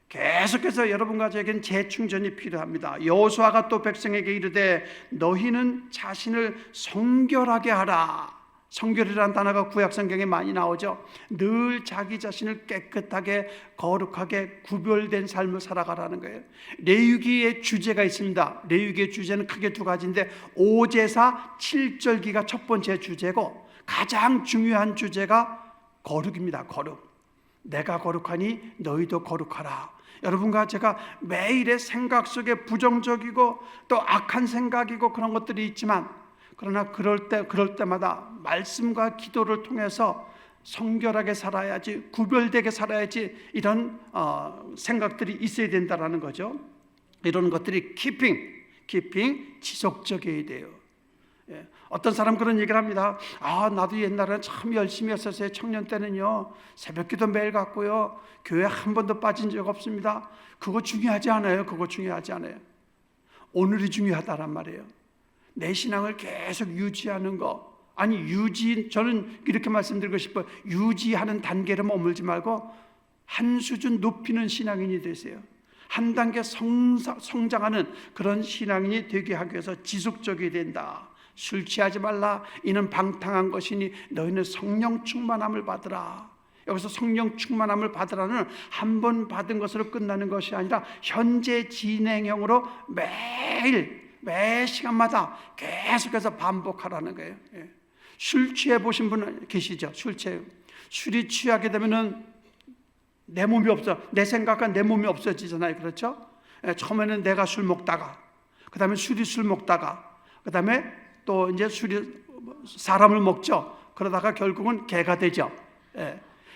계속해서 여러분과 저에게는 재충전이 필요합니다. 여호수아가 또 백성에게 이르되 너희는 자신을 성결하게 하라. 성결이라는 단어가 구약 성경에 많이 나오죠. 늘 자기 자신을 깨끗하게 거룩하게 구별된 삶을 살아가라는 거예요. 레위기의 주제가 있습니다. 레위기의 주제는 크게 두 가지인데 5제사 7절기가 첫 번째 주제고, 가장 중요한 주제가 거룩입니다. 거룩. 내가 거룩하니 너희도 거룩하라. 여러분과 제가 매일의 생각 속에 부정적이고 또 악한 생각이고 그런 것들이 있지만, 그러나 그럴 때마다 말씀과 기도를 통해서 성결하게 살아야지, 구별되게 살아야지, 이런 생각들이 있어야 된다라는 거죠. 이런 것들이 키핑 지속적이어야 돼요. 예. 어떤 사람 그런 얘기를 합니다. 나도 옛날에는 참 열심히 했었어요. 청년 때는요, 새벽기도 매일 갔고요, 교회 한 번도 빠진 적 없습니다. 그거 중요하지 않아요. 오늘이 중요하다란 말이에요. 내 신앙을 계속 유지하는 거. 저는 이렇게 말씀드리고 싶어요. 유지하는 단계로 머물지 말고 한 수준 높이는 신앙인이 되세요. 한 단계 성장하는 그런 신앙인이 되게 하기 위해서 지속적이 된다. 술 취하지 말라. 이는 방탕한 것이니 너희는 성령 충만함을 받으라. 여기서 성령 충만함을 받으라는 한 번 받은 것으로 끝나는 것이 아니라 현재 진행형으로 매 시간마다 계속해서 반복하라는 거예요. 술 취해 보신 분 계시죠? 술이 취하게 되면은 내 생각과 내 몸이 없어지잖아요. 그렇죠? 처음에는 내가 술 먹다가, 그 다음에 술이 술 먹다가, 그 다음에 또 이제 술이 사람을 먹죠. 그러다가 결국은 개가 되죠.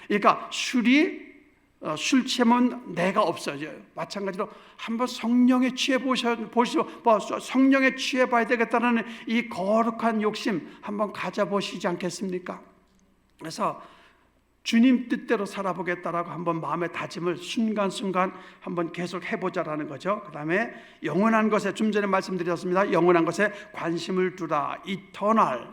그러니까 술 취하면 내가 없어져요. 마찬가지로 한번 성령에 취해 성령에 취해 봐야 되겠다는 이 거룩한 욕심 한번 가져보시지 않겠습니까? 그래서 주님 뜻대로 살아보겠다라고 한번 마음의 다짐을 순간순간 한번 계속 해보자라는 거죠. 그 다음에 영원한 것에, 좀 전에 말씀드렸습니다. 영원한 것에 관심을 두라. 이터널,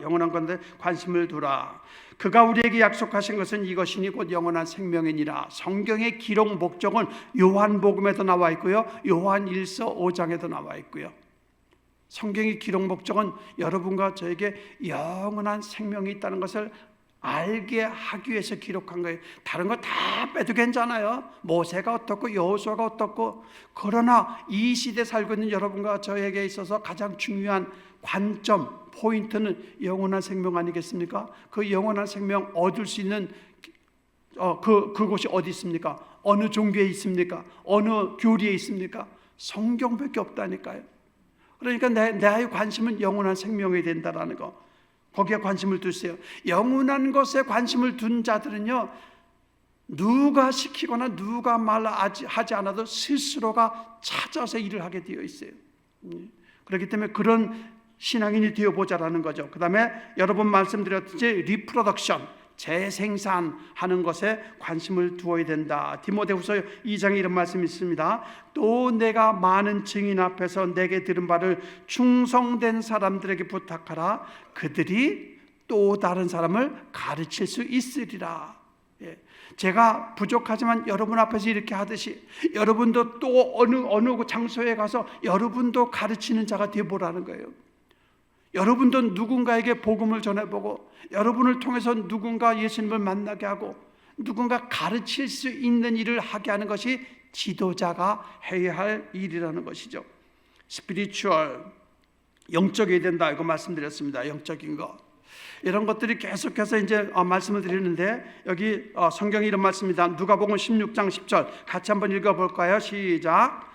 영원한 건데 관심을 두라. 그가 우리에게 약속하신 것은 이것이니 곧 영원한 생명이니라. 성경의 기록 목적은 요한복음에도 나와 있고요, 요한일서 5장에도 나와 있고요. 성경의 기록 목적은 여러분과 저에게 영원한 생명이 있다는 것을 알게 하기 위해서 기록한 거예요. 다른 거 다 빼도 괜찮아요. 모세가 어떻고 여호수아가 어떻고. 그러나 이 시대에 살고 있는 여러분과 저에게 있어서 가장 중요한 관점, 포인트는 영원한 생명 아니겠습니까? 그 영원한 생명 얻을 수 있는 그곳이 어디 있습니까? 어느 종교에 있습니까? 어느 교리에 있습니까? 성경밖에 없다니까요. 그러니까 나의 관심은 영원한 생명이 된다라는 거, 거기에 관심을 두세요. 영원한 것에 관심을 둔 자들은요, 누가 시키거나 누가 말하지 않아도 스스로가 찾아서 일을 하게 되어 있어요. 그렇기 때문에 그런 신앙인이 되어보자라는 거죠. 그 다음에 여러 번 말씀드렸듯이 리프로덕션, 재생산하는 것에 관심을 두어야 된다. 디모데후서 2장에 이런 말씀이 있습니다. 또 내가 많은 증인 앞에서 내게 들은 바를 충성된 사람들에게 부탁하라. 그들이 또 다른 사람을 가르칠 수 있으리라. 제가 부족하지만 여러분 앞에서 이렇게 하듯이 여러분도 또 어느 장소에 가서 여러분도 가르치는 자가 되어보라는 거예요. 여러분도 누군가에게 복음을 전해보고, 여러분을 통해서 누군가 예수님을 만나게 하고, 누군가 가르칠 수 있는 일을 하게 하는 것이 지도자가 해야 할 일이라는 것이죠. 스피리추얼, 영적이 된다, 이거 말씀드렸습니다. 영적인 것, 이런 것들이 계속해서 이제 말씀을 드리는데, 여기 성경에 이런 말씀입니다. 누가복음 16장 10절 같이 한번 읽어볼까요? 시작.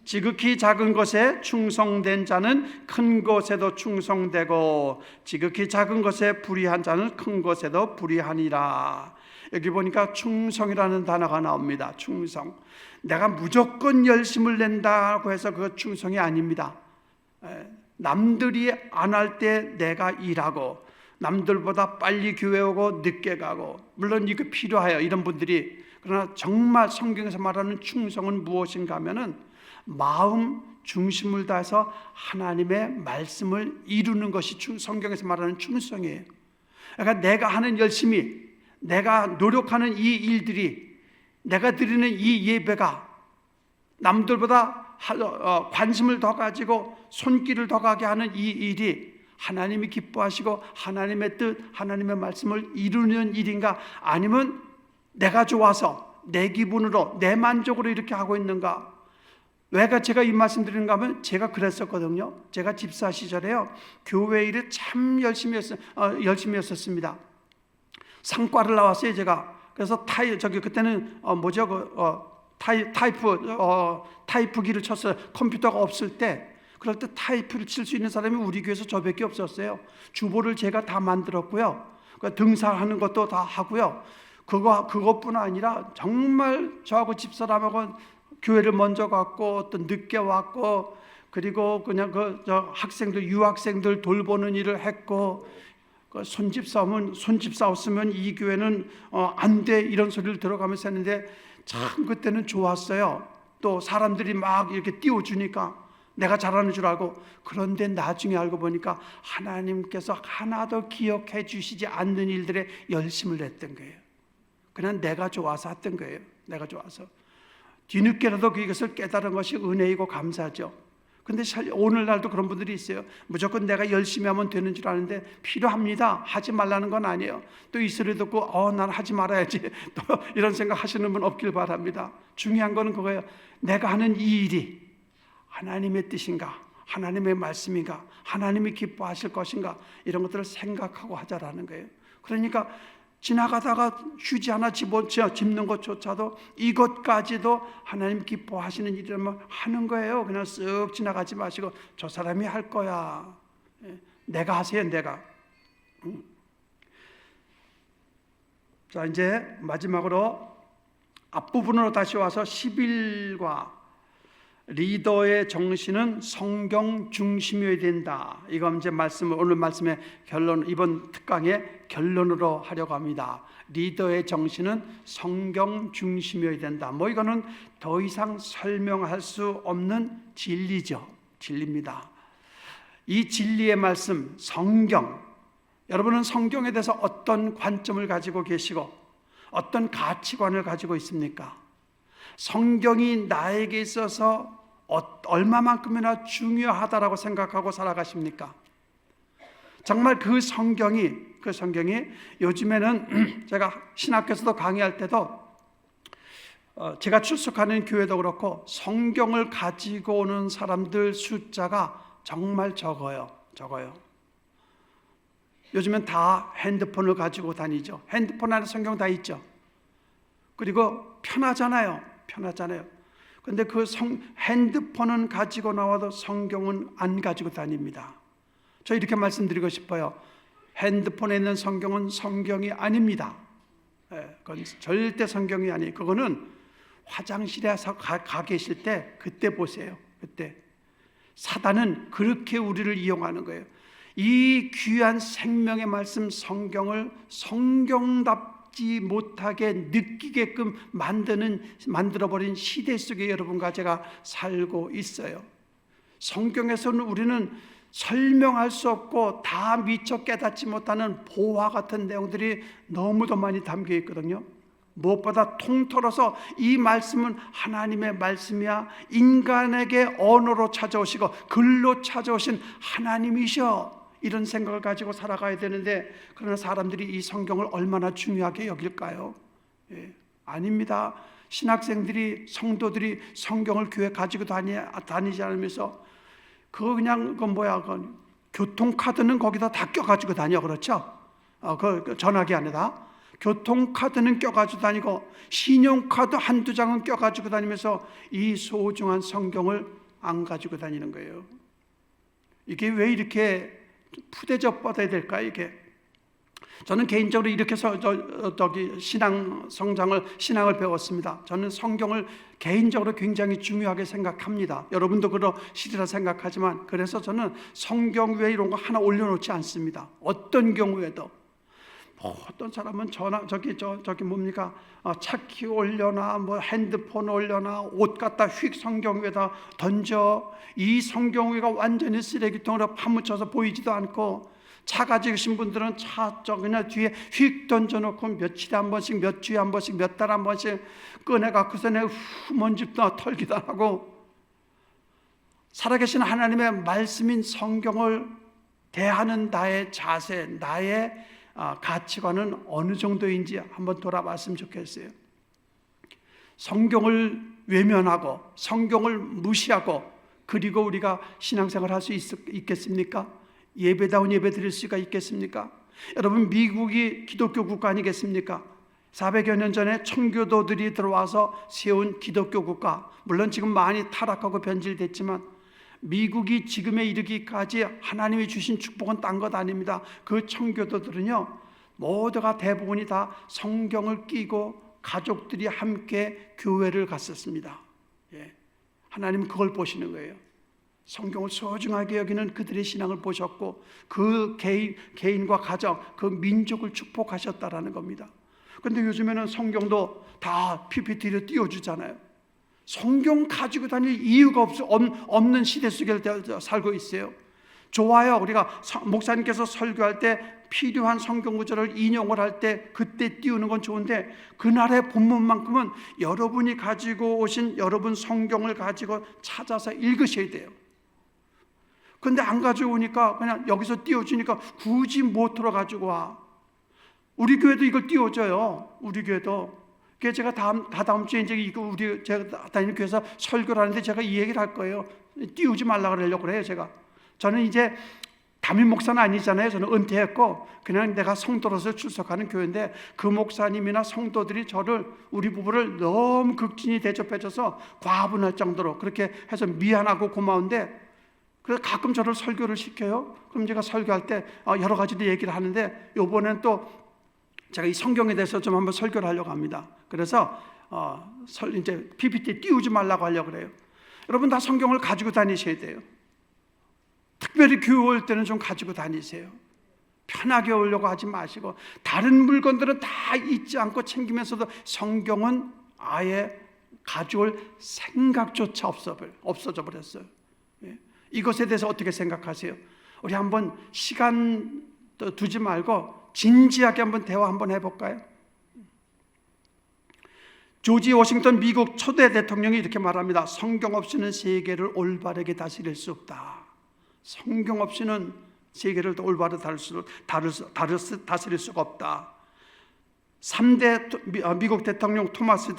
지극히 작은 것에 충성된 자는 큰 것에도 충성되고, 지극히 작은 것에 불의한 자는 큰 것에도 불의하니라. 여기 보니까 충성이라는 단어가 나옵니다. 충성. 내가 무조건 열심을 낸다고 해서 그거 충성이 아닙니다. 남들이 안 할 때 내가 일하고, 남들보다 빨리 교회 오고 늦게 가고, 물론 이거 필요해요, 이런 분들이. 그러나 정말 성경에서 말하는 충성은 무엇인가 하면은 마음 중심을 다해서 하나님의 말씀을 이루는 것이 성경에서 말하는 충성이에요. 그러니까 내가 하는 열심히, 내가 노력하는 이 일들이, 내가 드리는 이 예배가 남들보다 관심을 더 가지고 손길을 더 가게 하는 이 일이 하나님이 기뻐하시고 하나님의 뜻, 하나님의 말씀을 이루는 일인가, 아니면 내가 좋아서 내 기분으로 내 만족으로 이렇게 하고 있는가. 왜 제가 이 말씀 드리는가 하면, 제가 그랬었거든요. 제가 집사 시절에요, 교회 일을 참 열심히 했었습니다. 상과를 나왔어요, 제가. 그래서 그때는 타이프기를 쳤어요. 컴퓨터가 없을 때. 그럴 때 타이프를 칠 수 있는 사람이 우리 교회에서 저밖에 없었어요. 주보를 제가 다 만들었고요. 등산하는 것도 다 하고요. 그것뿐 아니라 정말 저하고 집사람하고 교회를 먼저 갔고, 또 늦게 왔고, 그리고 그냥 유학생들 돌보는 일을 했고, 손집 싸웠으면 이 교회는 안 돼, 이런 소리를 들어가면서 했는데, 참 그때는 좋았어요. 또 사람들이 막 이렇게 띄워주니까 내가 잘하는 줄 알고. 그런데 나중에 알고 보니까 하나님께서 하나도 기억해 주시지 않는 일들에 열심을 냈던 거예요. 그냥 내가 좋아서 했던 거예요. 내가 좋아서. 뒤늦게라도 그것을 깨달은 것이 은혜이고 감사죠. 근데 오늘날도 그런 분들이 있어요. 무조건 내가 열심히 하면 되는 줄 아는데, 필요합니다. 하지 말라는 건 아니에요. 또 이 소리 듣고 난 하지 말아야지 또 이런 생각 하시는 분 없길 바랍니다. 중요한 거는 그거예요. 내가 하는 이 일이 하나님의 뜻인가, 하나님의 말씀인가, 하나님이 기뻐하실 것인가, 이런 것들을 생각하고 하자라는 거예요. 그러니까 지나가다가 휴지 하나 집는 것조차도, 이것까지도 하나님 기뻐하시는 일이라면 하는 거예요. 그냥 쓱 지나가지 마시고 저 사람이 할 거야, 내가 하세요, 내가. 자, 이제 마지막으로 앞부분으로 다시 와서 11과 리더의 정신은 성경 중심이어야 된다. 이거 이제 오늘 말씀의 결론, 이번 특강의 결론으로 하려고 합니다. 리더의 정신은 성경 중심이어야 된다. 이거는 더 이상 설명할 수 없는 진리죠. 진리입니다. 이 진리의 말씀, 성경. 여러분은 성경에 대해서 어떤 관점을 가지고 계시고 어떤 가치관을 가지고 있습니까? 성경이 나에게 있어서 얼마만큼이나 중요하다라고 생각하고 살아가십니까? 정말 그 성경이 요즘에는 제가 신학교에서도 강의할 때도 제가 출석하는 교회도 그렇고 성경을 가지고 오는 사람들 숫자가 정말 적어요. 요즘엔 다 핸드폰을 가지고 다니죠. 핸드폰 안에 성경 다 있죠. 그리고 편하잖아요. 그런데 그 핸드폰은 가지고 나와도 성경은 안 가지고 다닙니다. 저 이렇게 말씀드리고 싶어요. 핸드폰에 있는 성경은 성경이 아닙니다. 그건 절대 성경이 아니에요. 그거는 화장실에서 가 계실 때 그때 보세요. 그때 사단은 그렇게 우리를 이용하는 거예요. 이 귀한 생명의 말씀 성경을 성경답지 못하게 느끼게끔 만들어버린 시대 속에 여러분과 제가 살고 있어요. 성경에서는 우리는 설명할 수 없고 다 미처 깨닫지 못하는 보화 같은 내용들이 너무도 많이 담겨 있거든요. 무엇보다 통틀어서 이 말씀은 하나님의 말씀이야, 인간에게 언어로 찾아오시고 글로 찾아오신 하나님이셔, 이런 생각을 가지고 살아가야 되는데, 그러나 사람들이 이 성경을 얼마나 중요하게 여길까요? 아닙니다. 신학생들이, 성도들이 성경을 교회 가지고 다니지 않으면서 그건 교통카드는 거기다 다 껴가지고 다녀, 그렇죠? 그 전화기 안에다 교통카드는 껴가지고 다니고 신용카드 한두 장은 껴가지고 다니면서 이 소중한 성경을 안 가지고 다니는 거예요. 이게 왜 이렇게 푸대접 뻗어야 될까요? 이게 저는 개인적으로 이렇게 해서 신앙을 배웠습니다. 저는 성경을 개인적으로 굉장히 중요하게 생각합니다. 여러분도 그러시리라 생각하지만, 그래서 저는 성경 외에 이런 거 하나 올려놓지 않습니다. 어떤 경우에도. 어떤 사람은 차키 올려놔, 핸드폰 올려놔, 옷 갖다 휙 성경 위에다 던져. 이 성경 위가 완전히 쓰레기통으로 파묻혀서 보이지도 않고, 차 가지고 계신 분들은 차 그냥 뒤에 휙 던져놓고 며칠에 한 번씩, 몇 주에 한 번씩, 몇 달에 한 번씩 꺼내갖고서 내 먼지도 털기도 하고, 살아계신 하나님의 말씀인 성경을 대하는 나의 자세, 나의 가치관은 어느 정도인지 한번 돌아봤으면 좋겠어요. 성경을 외면하고 성경을 무시하고 그리고 우리가 신앙생활 할 수 있겠습니까? 예배다운 예배 드릴 수가 있겠습니까? 여러분, 미국이 기독교 국가 아니겠습니까? 400여 년 전에 청교도들이 들어와서 세운 기독교 국가, 물론 지금 많이 타락하고 변질됐지만 미국이 지금에 이르기까지 하나님이 주신 축복은 딴 것 아닙니다. 그 청교도들은요, 모두가 대부분이 다 성경을 끼고 가족들이 함께 교회를 갔었습니다. 하나님은 그걸 보시는 거예요. 성경을 소중하게 여기는 그들의 신앙을 보셨고 그 개인과 가정, 그 민족을 축복하셨다라는 겁니다. 그런데 요즘에는 성경도 다 PPT로 띄워주잖아요. 성경 가지고 다닐 이유가 없는 시대 속에 살고 있어요. 좋아요. 우리가 목사님께서 설교할 때 필요한 성경 구절을 인용을 할 때 그때 띄우는 건 좋은데, 그날의 본문만큼은 여러분이 가지고 오신 여러분 성경을 가지고 찾아서 읽으셔야 돼요. 근데 안 가지고 오니까 그냥 여기서 띄워주니까 굳이 모터로 가지고 와. 우리 교회도 이걸 띄워줘요. 우리 교회도. 그래서 제가 다다음 주에 이제 제가 다니는 교회에서 설교를 하는데 제가 이 얘기를 할 거예요. 띄우지 말라 그러려고 그래요, 제가. 저는 이제 담임 목사는 아니잖아요. 저는 은퇴했고 그냥 내가 성도로서 출석하는 교회인데, 그 목사님이나 성도들이 우리 부부를 너무 극진히 대접해줘서 과분할 정도로 그렇게 해서 미안하고 고마운데, 그래서 가끔 저를 설교를 시켜요. 그럼 제가 설교할 때 여러 가지로 얘기를 하는데, 이번엔 또 제가 이 성경에 대해서 좀 한번 설교를 하려고 합니다. 그래서 이제 PPT 띄우지 말라고 하려고 그래요. 여러분 다 성경을 가지고 다니셔야 돼요. 특별히 교회 올 때는 좀 가지고 다니세요. 편하게 오려고 하지 마시고, 다른 물건들은 다 잊지 않고 챙기면서도 성경은 아예 가져올 생각조차 없어져 버렸어요. 이것에 대해서 어떻게 생각하세요? 우리 한번 시간 두지 말고 진지하게 한번 대화 한번 해볼까요? 조지 워싱턴 미국 초대 대통령이 이렇게 말합니다. 성경 없이는 세계를 올바르게 다스릴 수 없다. 성경 없이는 세계를 올바로 다스릴 수가 없다. 3대 미국 대통령 토마스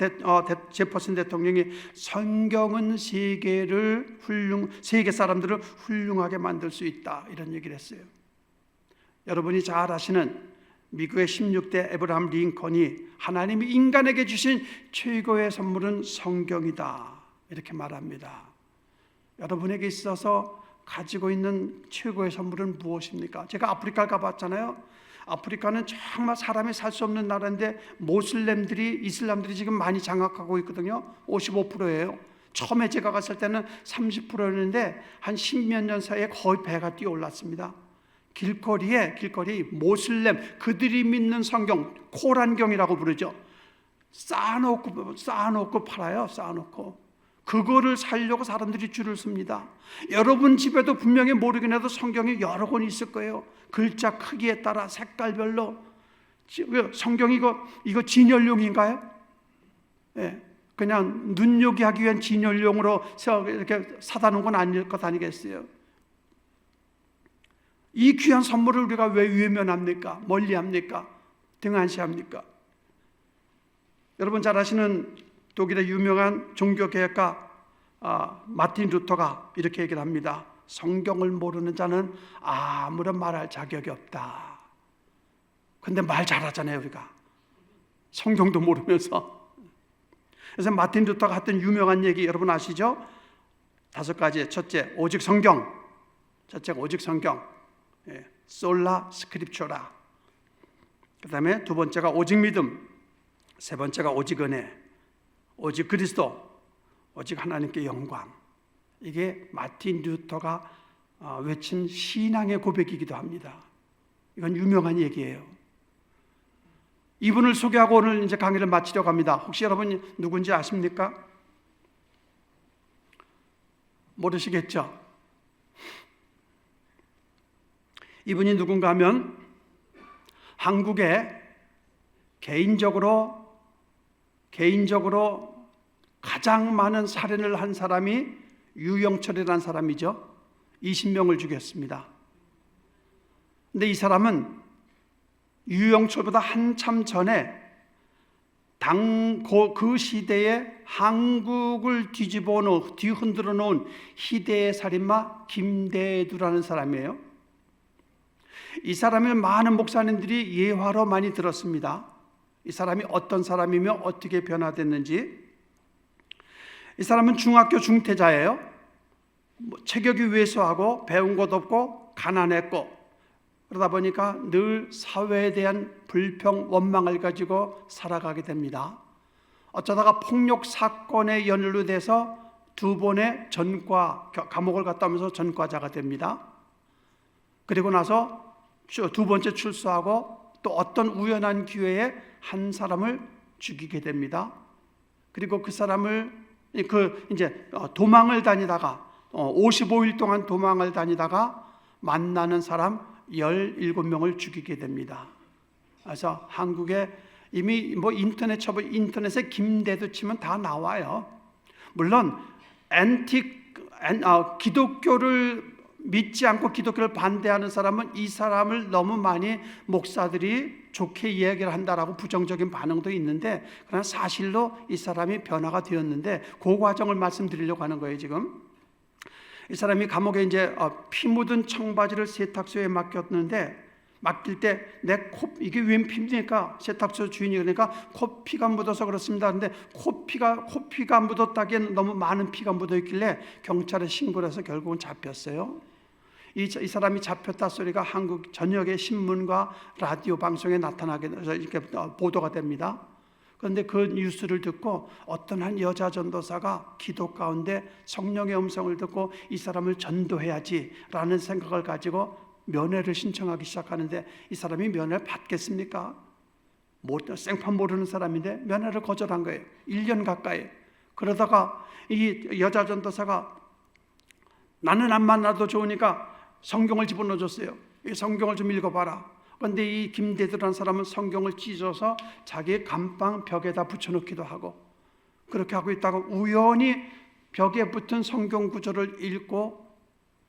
제퍼슨 대통령이 성경은 세계 사람들을 훌륭하게 만들 수 있다, 이런 얘기를 했어요. 여러분이 잘 아시는 미국의 16대 에브라함 링컨이 하나님이 인간에게 주신 최고의 선물은 성경이다, 이렇게 말합니다. 여러분에게 있어서 가지고 있는 최고의 선물은 무엇입니까? 제가 아프리카 가봤잖아요. 아프리카는 정말 사람이 살 수 없는 나라인데 이슬람들이 지금 많이 장악하고 있거든요. 55%예요. 처음에 제가 갔을 때는 30%였는데 한 10몇 년 사이에 거의 배가 뛰어 올랐습니다. 길거리에 모슬렘, 그들이 믿는 성경, 코란경이라고 부르죠. 쌓아놓고 팔아요. 쌓아놓고. 그거를 살려고 사람들이 줄을 섭니다. 여러분 집에도 분명히 모르긴 해도 성경이 여러 권이 있을 거예요. 글자 크기에 따라 색깔별로. 성경 이거 진열용인가요? 예, 그냥 눈요기 하기 위한 진열용으로 이렇게 사다 놓은 건 아닐 것 아니겠어요? 이 귀한 선물을 우리가 왜 외면합니까? 멀리합니까? 등한시합니까? 여러분 잘 아시는 독일의 유명한 종교개혁가 마틴 루터가 이렇게 얘기를 합니다. 성경을 모르는 자는 아무런 말할 자격이 없다. 근데 말 잘하잖아요, 우리가. 성경도 모르면서. 그래서 마틴 루터가 했던 유명한 얘기 여러분 아시죠? 5가지. 첫째, 오직 성경. 솔라 스크립처라. 그 다음에 두 번째가 오직 믿음. 세 번째가 오직 은혜. 오직 그리스도, 오직 하나님께 영광. 이게 마틴 루터가 외친 신앙의 고백이기도 합니다. 이건 유명한 얘기예요. 이분을 소개하고 오늘 이제 강의를 마치려고 합니다. 혹시 여러분 누군지 아십니까? 모르시겠죠? 이분이 누군가 하면 한국에 개인적으로 가장 많은 살인을 한 사람이 유영철이라는 사람이죠. 20명을 죽였습니다. 근데 이 사람은 유영철보다 한참 전에 그 시대에 한국을 뒤흔들어 놓은 희대의 살인마 김대두라는 사람이에요. 이 사람을 많은 목사님들이 예화로 많이 들었습니다. 이 사람이 어떤 사람이며 어떻게 변화됐는지. 이 사람은 중학교 중퇴자예요. 체격이 왜소하고 배운 것 없고 가난했고, 그러다 보니까 늘 사회에 대한 불평, 원망을 가지고 살아가게 됩니다. 어쩌다가 폭력 사건에 연루돼서 2번의 감옥을 갔다 오면서 전과자가 됩니다. 그리고 나서 2번째 출소하고 또 어떤 우연한 기회에 한 사람을 죽이게 됩니다. 그리고 그 사람을 도망을 다니다가 55일 동안 도망을 다니다가 만나는 사람 17명을 죽이게 됩니다. 그래서 한국에 이미 인터넷에 김대두 치면 다 나와요. 물론 기독교를 믿지 않고 기독교를 반대하는 사람은 이 사람을 너무 많이 목사들이 좋게 이야기를 한다라고 부정적인 반응도 있는데, 그러나 사실로 이 사람이 변화가 되었는데 그 과정을 말씀드리려고 하는 거예요. 지금 이 사람이 감옥에 이제 피 묻은 청바지를 세탁소에 맡길 때 이게 웬 피입니까? 세탁소 주인이 그러니까 코피가 묻어서 그렇습니다. 그런데 코피가 묻었다기엔 너무 많은 피가 묻어 있길래 경찰에 신고를 해서 결국은 잡혔어요. 이 사람이 잡혔다 소리가 한국 전역의 신문과 라디오 방송에 나타나게 돼서 이렇게 보도가 됩니다. 그런데 그 뉴스를 듣고 어떤 한 여자 전도사가 기도 가운데 성령의 음성을 듣고 이 사람을 전도해야지라는 생각을 가지고 면회를 신청하기 시작하는데, 이 사람이 면회를 받겠습니까? 생판 모르는 사람인데 면회를 거절한 거예요. 1년 가까이. 그러다가 이 여자 전도사가 나는 안 만나도 좋으니까 성경을 집어넣어줬어요. 이 성경을 좀 읽어봐라. 그런데 이 김대두라는 사람은 성경을 찢어서 자기 감방 벽에다 붙여놓기도 하고, 그렇게 하고 있다가 우연히 벽에 붙은 성경 구절을 읽고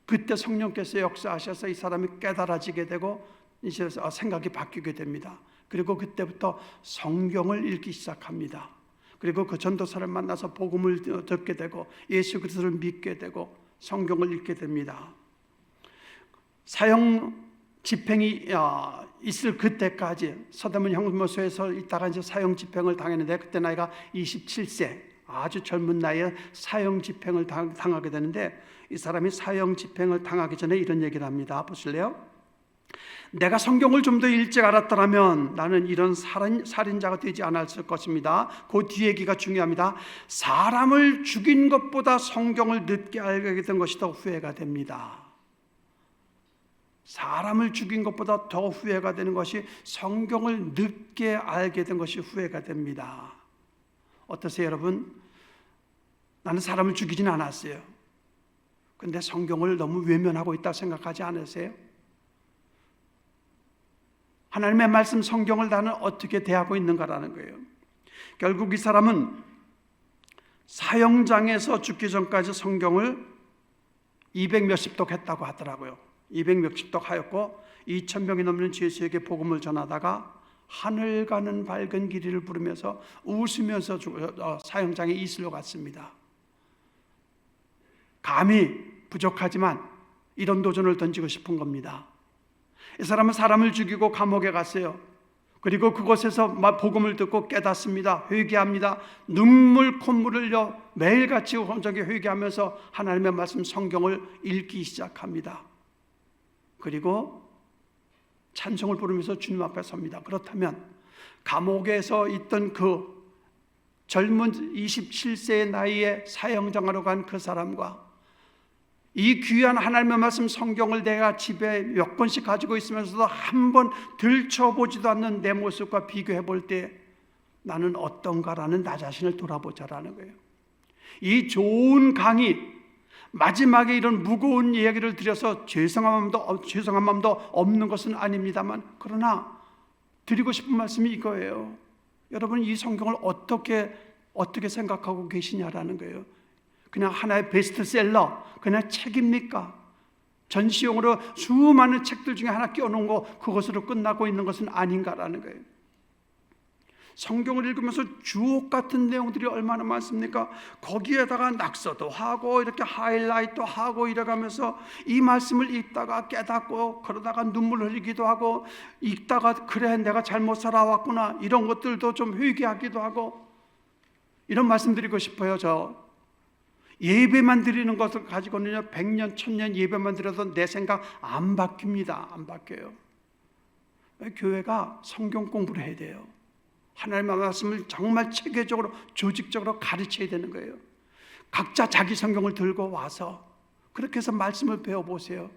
그때 성령께서 역사하셔서 이 사람이 깨달아지게 되고 이제 생각이 바뀌게 됩니다. 그리고 그때부터 성경을 읽기 시작합니다. 그리고 그 전도사를 만나서 복음을 듣게 되고 예수 그리스도를 믿게 되고 성경을 읽게 됩니다. 사형 집행이 있을 그때까지 서대문 형무소에서 있다가 이제 사형 집행을 당했는데, 그때 나이가 27세, 아주 젊은 나이에 사형 집행을 당하게 되는데, 이 사람이 사형 집행을 당하기 전에 이런 얘기를 합니다. 보실래요? 내가 성경을 좀 더 일찍 알았더라면 나는 이런 살인자가 되지 않았을 것입니다. 그 뒤 얘기가 중요합니다. 사람을 죽인 것보다 성경을 늦게 알게 된 것이 더 후회가 됩니다. 사람을 죽인 것보다 더 후회가 되는 것이 성경을 늦게 알게 된 것이 후회가 됩니다. 어떠세요, 여러분? 나는 사람을 죽이진 않았어요. 근데 성경을 너무 외면하고 있다고 생각하지 않으세요? 하나님의 말씀 성경을 나는 어떻게 대하고 있는가라는 거예요. 결국 이 사람은 사형장에서 죽기 전까지 성경을 200몇십 독 했다고 하더라고요. 200몇십 독 하였고 2,000명이 넘는 죄수에게 복음을 전하다가 하늘 가는 밝은 길이를 부르면서 웃으면서 사형장에 이슬로 갔습니다. 감히 부족하지만 이런 도전을 던지고 싶은 겁니다. 이 사람은 사람을 죽이고 감옥에 갔어요. 그리고 그곳에서 복음을 듣고 깨닫습니다. 회개합니다. 눈물 콧물을 흘려 매일같이 온전히 회개하면서 하나님의 말씀 성경을 읽기 시작합니다. 그리고 찬송을 부르면서 주님 앞에 섭니다. 그렇다면 감옥에서 있던 그 젊은 27세의 나이에 사형장으로 간 그 사람과 이 귀한 하나님의 말씀 성경을 내가 집에 몇 권씩 가지고 있으면서도 한 번 들춰보지도 않는 내 모습과 비교해 볼 때 나는 어떤가라는 나 자신을 돌아보자라는 거예요. 이 좋은 강의, 마지막에 이런 무거운 이야기를 드려서 죄송한 마음도 없는 것은 아닙니다만, 그러나 드리고 싶은 말씀이 이거예요. 여러분, 이 성경을 어떻게 생각하고 계시냐라는 거예요. 그냥 하나의 베스트셀러, 그냥 책입니까? 전시용으로 수많은 책들 중에 하나 끼워놓은 거 그것으로 끝나고 있는 것은 아닌가라는 거예요. 성경을 읽으면서 주옥 같은 내용들이 얼마나 많습니까? 거기에다가 낙서도 하고 이렇게 하이라이트 하고 이래가면서 이 말씀을 읽다가 깨닫고 그러다가 눈물 흘리기도 하고 읽다가 그래 내가 잘못 살아왔구나 이런 것들도 좀 회개하기도 하고 이런 말씀 드리고 싶어요. 저 예배만 드리는 것을 가지고는요 100년 1000년 예배만 드려도 내 생각 안 바뀝니다. 안 바뀌어요. 교회가 성경 공부를 해야 돼요. 하나님의 말씀을 정말 체계적으로 조직적으로 가르쳐야 되는 거예요. 각자 자기 성경을 들고 와서 그렇게 해서 말씀을 배워보세요.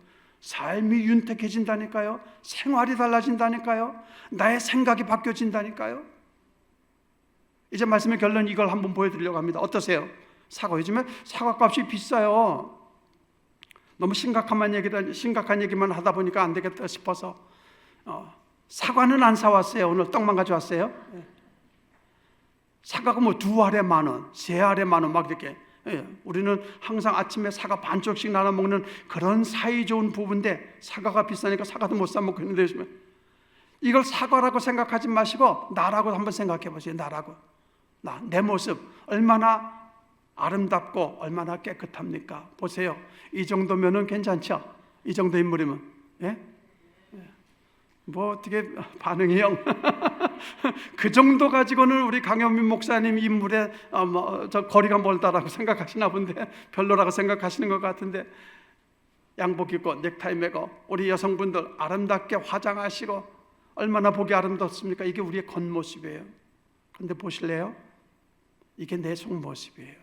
삶이 윤택해진다니까요. 생활이 달라진다니까요. 나의 생각이 바뀌어진다니까요. 이제 말씀의 결론 이걸 한번 보여드리려고 합니다. 어떠세요? 사과, 요즘에 사과값이 비싸요. 너무 심각한 얘기만 하다 보니까 안 되겠다 싶어서 사과는 안 사왔어요. 오늘 떡만 가져왔어요. 사과가 뭐 2알에 10,000원, 3알에 10,000원 막 이렇게. 우리는 항상 아침에 사과 반쪽씩 나눠 먹는 그런 사이 좋은 부부인데 사과가 비싸니까 사과도 못 사 먹고 있는데 요즘에 이걸 사과라고 생각하지 마시고 나라고 한번 생각해 보세요. 나라고. 내 모습 얼마나 아름답고 얼마나 깨끗합니까? 보세요. 이 정도면은 괜찮죠? 이 정도 인물이면. 예? 뭐 어떻게 반응이요? 그 정도 가지고는 우리 강현민 목사님 인물에 저 거리가 멀다라고 생각하시나 본데 별로라고 생각하시는 것 같은데 양복 입고 넥타이 매고 우리 여성분들 아름답게 화장하시고 얼마나 보기 아름답습니까? 이게 우리의 겉모습이에요. 그런데 보실래요? 이게 내 속모습이에요.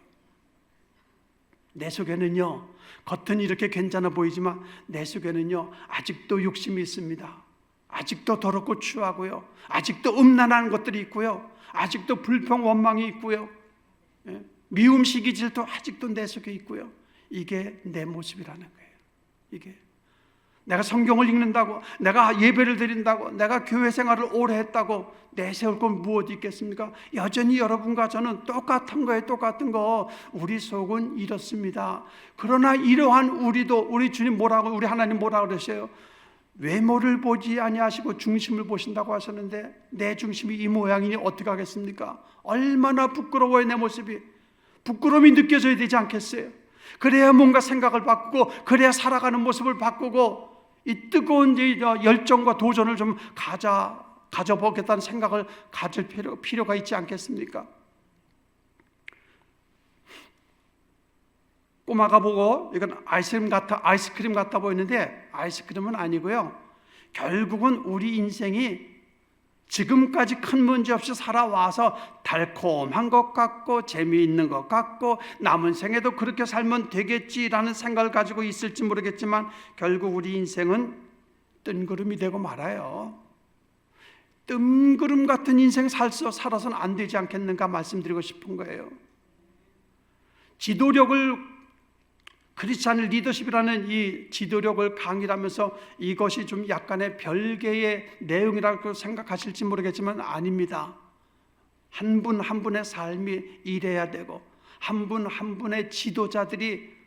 내 속에는요 겉은 이렇게 괜찮아 보이지만 내 속에는요 아직도 욕심이 있습니다. 아직도 더럽고 추하고요. 아직도 음란한 것들이 있고요. 아직도 불평 원망이 있고요. 미움 시기 질투 아직도 내 속에 있고요. 이게 내 모습이라는 거예요. 이게 내가 성경을 읽는다고, 내가 예배를 드린다고, 내가 교회 생활을 오래 했다고 내세울 건 무엇이 있겠습니까? 여전히 여러분과 저는 똑같은 거예요. 똑같은 거. 우리 속은 이렇습니다. 그러나 이러한 우리도, 우리 주님 뭐라고, 우리 하나님 뭐라고 그러세요? 외모를 보지 아니하시고 중심을 보신다고 하셨는데, 내 중심이 이 모양이니 어떻게 하겠습니까? 얼마나 부끄러워요. 내 모습이 부끄러움이 느껴져야 되지 않겠어요? 그래야 뭔가 생각을 바꾸고, 그래야 살아가는 모습을 바꾸고, 이 뜨거운 열정과 도전을 좀 가져보겠다는 생각을 가질 필요가 있지 않겠습니까? 꼬마가 보고 이건 아이스크림 같아 보이는데 아이스크림은 아니고요. 결국은 우리 인생이 지금까지 큰 문제 없이 살아와서 달콤한 것 같고 재미있는 것 같고 남은 생에도 그렇게 살면 되겠지라는 생각을 가지고 있을지 모르겠지만, 결국 우리 인생은 뜬구름이 되고 말아요. 뜬구름 같은 인생 살아서는 안 되지 않겠는가 말씀드리고 싶은 거예요. 크리스찬 리더십이라는 이 지도력을 강의를 하면서 이것이 좀 약간의 별개의 내용이라고 생각하실지 모르겠지만 아닙니다. 한 분 한 분의 삶이 이래야 되고, 한 분 한 분의 지도자들이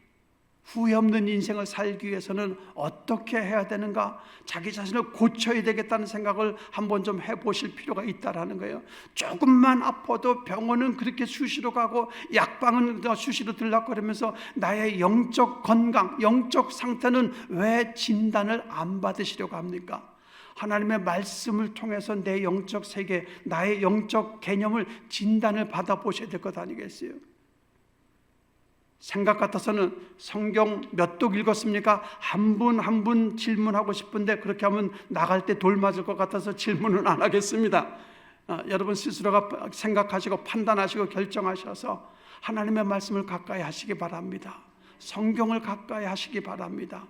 후회 없는 인생을 살기 위해서는 어떻게 해야 되는가, 자기 자신을 고쳐야 되겠다는 생각을 한번 좀 해보실 필요가 있다라는 거예요. 조금만 아파도 병원은 그렇게 수시로 가고 약방은 수시로 들락거리면서 나의 영적 건강, 영적 상태는 왜 진단을 안 받으시려고 합니까? 하나님의 말씀을 통해서 내 영적 세계, 나의 영적 개념을 진단을 받아보셔야 될 것 아니겠어요? 생각 같아서는 성경 몇 독 읽었습니까? 한 분 한 분 질문하고 싶은데, 그렇게 하면 나갈 때 돌 맞을 것 같아서 질문은 안 하겠습니다. 여러분 스스로가 생각하시고 판단하시고 결정하셔서 하나님의 말씀을 가까이 하시기 바랍니다. 성경을 가까이 하시기 바랍니다.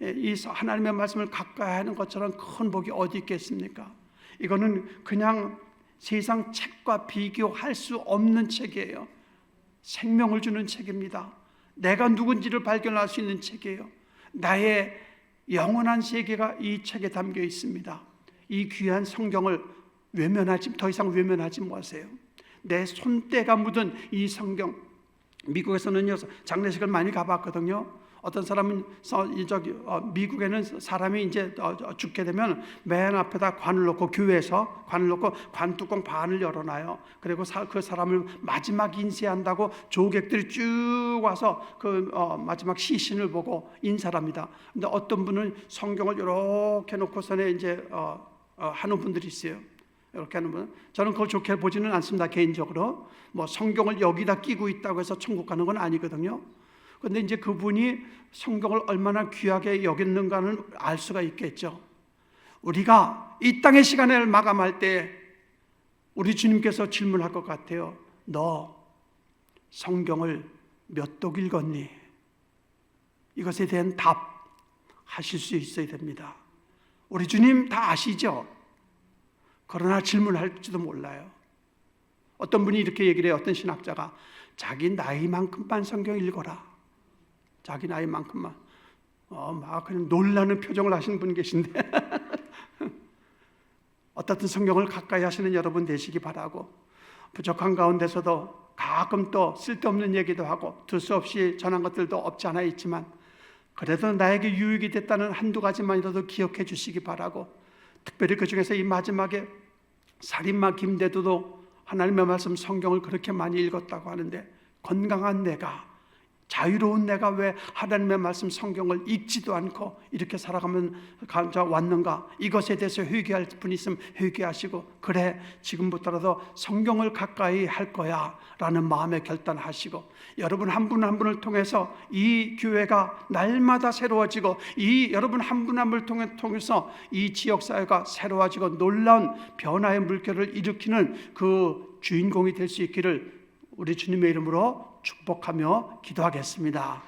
이 하나님의 말씀을 가까이 하는 것처럼 큰 복이 어디 있겠습니까? 이거는 그냥 세상 책과 비교할 수 없는 책이에요. 생명을 주는 책입니다. 내가 누군지를 발견할 수 있는 책이에요. 나의 영원한 세계가 이 책에 담겨 있습니다. 이 귀한 성경을 더 이상 외면하지 마세요. 내 손때가 묻은 이 성경, 미국에서는요 장례식을 많이 가봤거든요. 어떤 사람은 미국에는 사람이 이제 죽게 되면 맨 앞에다 관을 놓고, 교회에서 관을 놓고 관뚜껑 반을 열어놔요. 그리고 그 사람을 마지막 인쇄한다고 조객들이 쭉 와서 그 마지막 시신을 보고 인사를 합니다. 근데 어떤 분은 성경을 이렇게 놓고서는 이제 하는 분들이 있어요. 이렇게 하는 분, 저는 그걸 좋게 보지는 않습니다. 개인적으로 뭐 성경을 여기다 끼고 있다고 해서 천국 가는 건 아니거든요. 그런데 이제 그분이 성경을 얼마나 귀하게 여겼는가는 알 수가 있겠죠. 우리가 이 땅의 시간을 마감할 때 우리 주님께서 질문할 것 같아요. 너 성경을 몇 독 읽었니? 이것에 대한 답 하실 수 있어야 됩니다. 우리 주님 다 아시죠? 그러나 질문할지도 몰라요. 어떤 분이 이렇게 얘기를 해요. 어떤 신학자가 자기 나이만큼만 성경 읽어라. 자기 나이만큼만. 막 그냥 놀라는 표정을 하시는 분 계신데 어떻든 성경을 가까이 하시는 여러분 되시기 바라고, 부족한 가운데서도 가끔 또 쓸데없는 얘기도 하고 들 수 없이 전한 것들도 없지 않아 있지만, 그래도 나에게 유익이 됐다는 한두 가지만이라도 기억해 주시기 바라고, 특별히 그 중에서 이 마지막에 살인마 김대두도 하나님의 말씀 성경을 그렇게 많이 읽었다고 하는데, 건강한 내가, 자유로운 내가 왜 하나님의 말씀 성경을 읽지도 않고 이렇게 살아가면 왔는가? 이것에 대해서 회개할 분 있으면 회개하시고, 그래 지금부터라도 성경을 가까이 할 거야 라는 마음에 결단하시고, 여러분 한 분 한 분을 통해서 이 교회가 날마다 새로워지고, 이 여러분 한 분 한 분을 통해서 이 지역사회가 새로워지고 놀라운 변화의 물결을 일으키는 그 주인공이 될 수 있기를 우리 주님의 이름으로 축복하며 기도하겠습니다.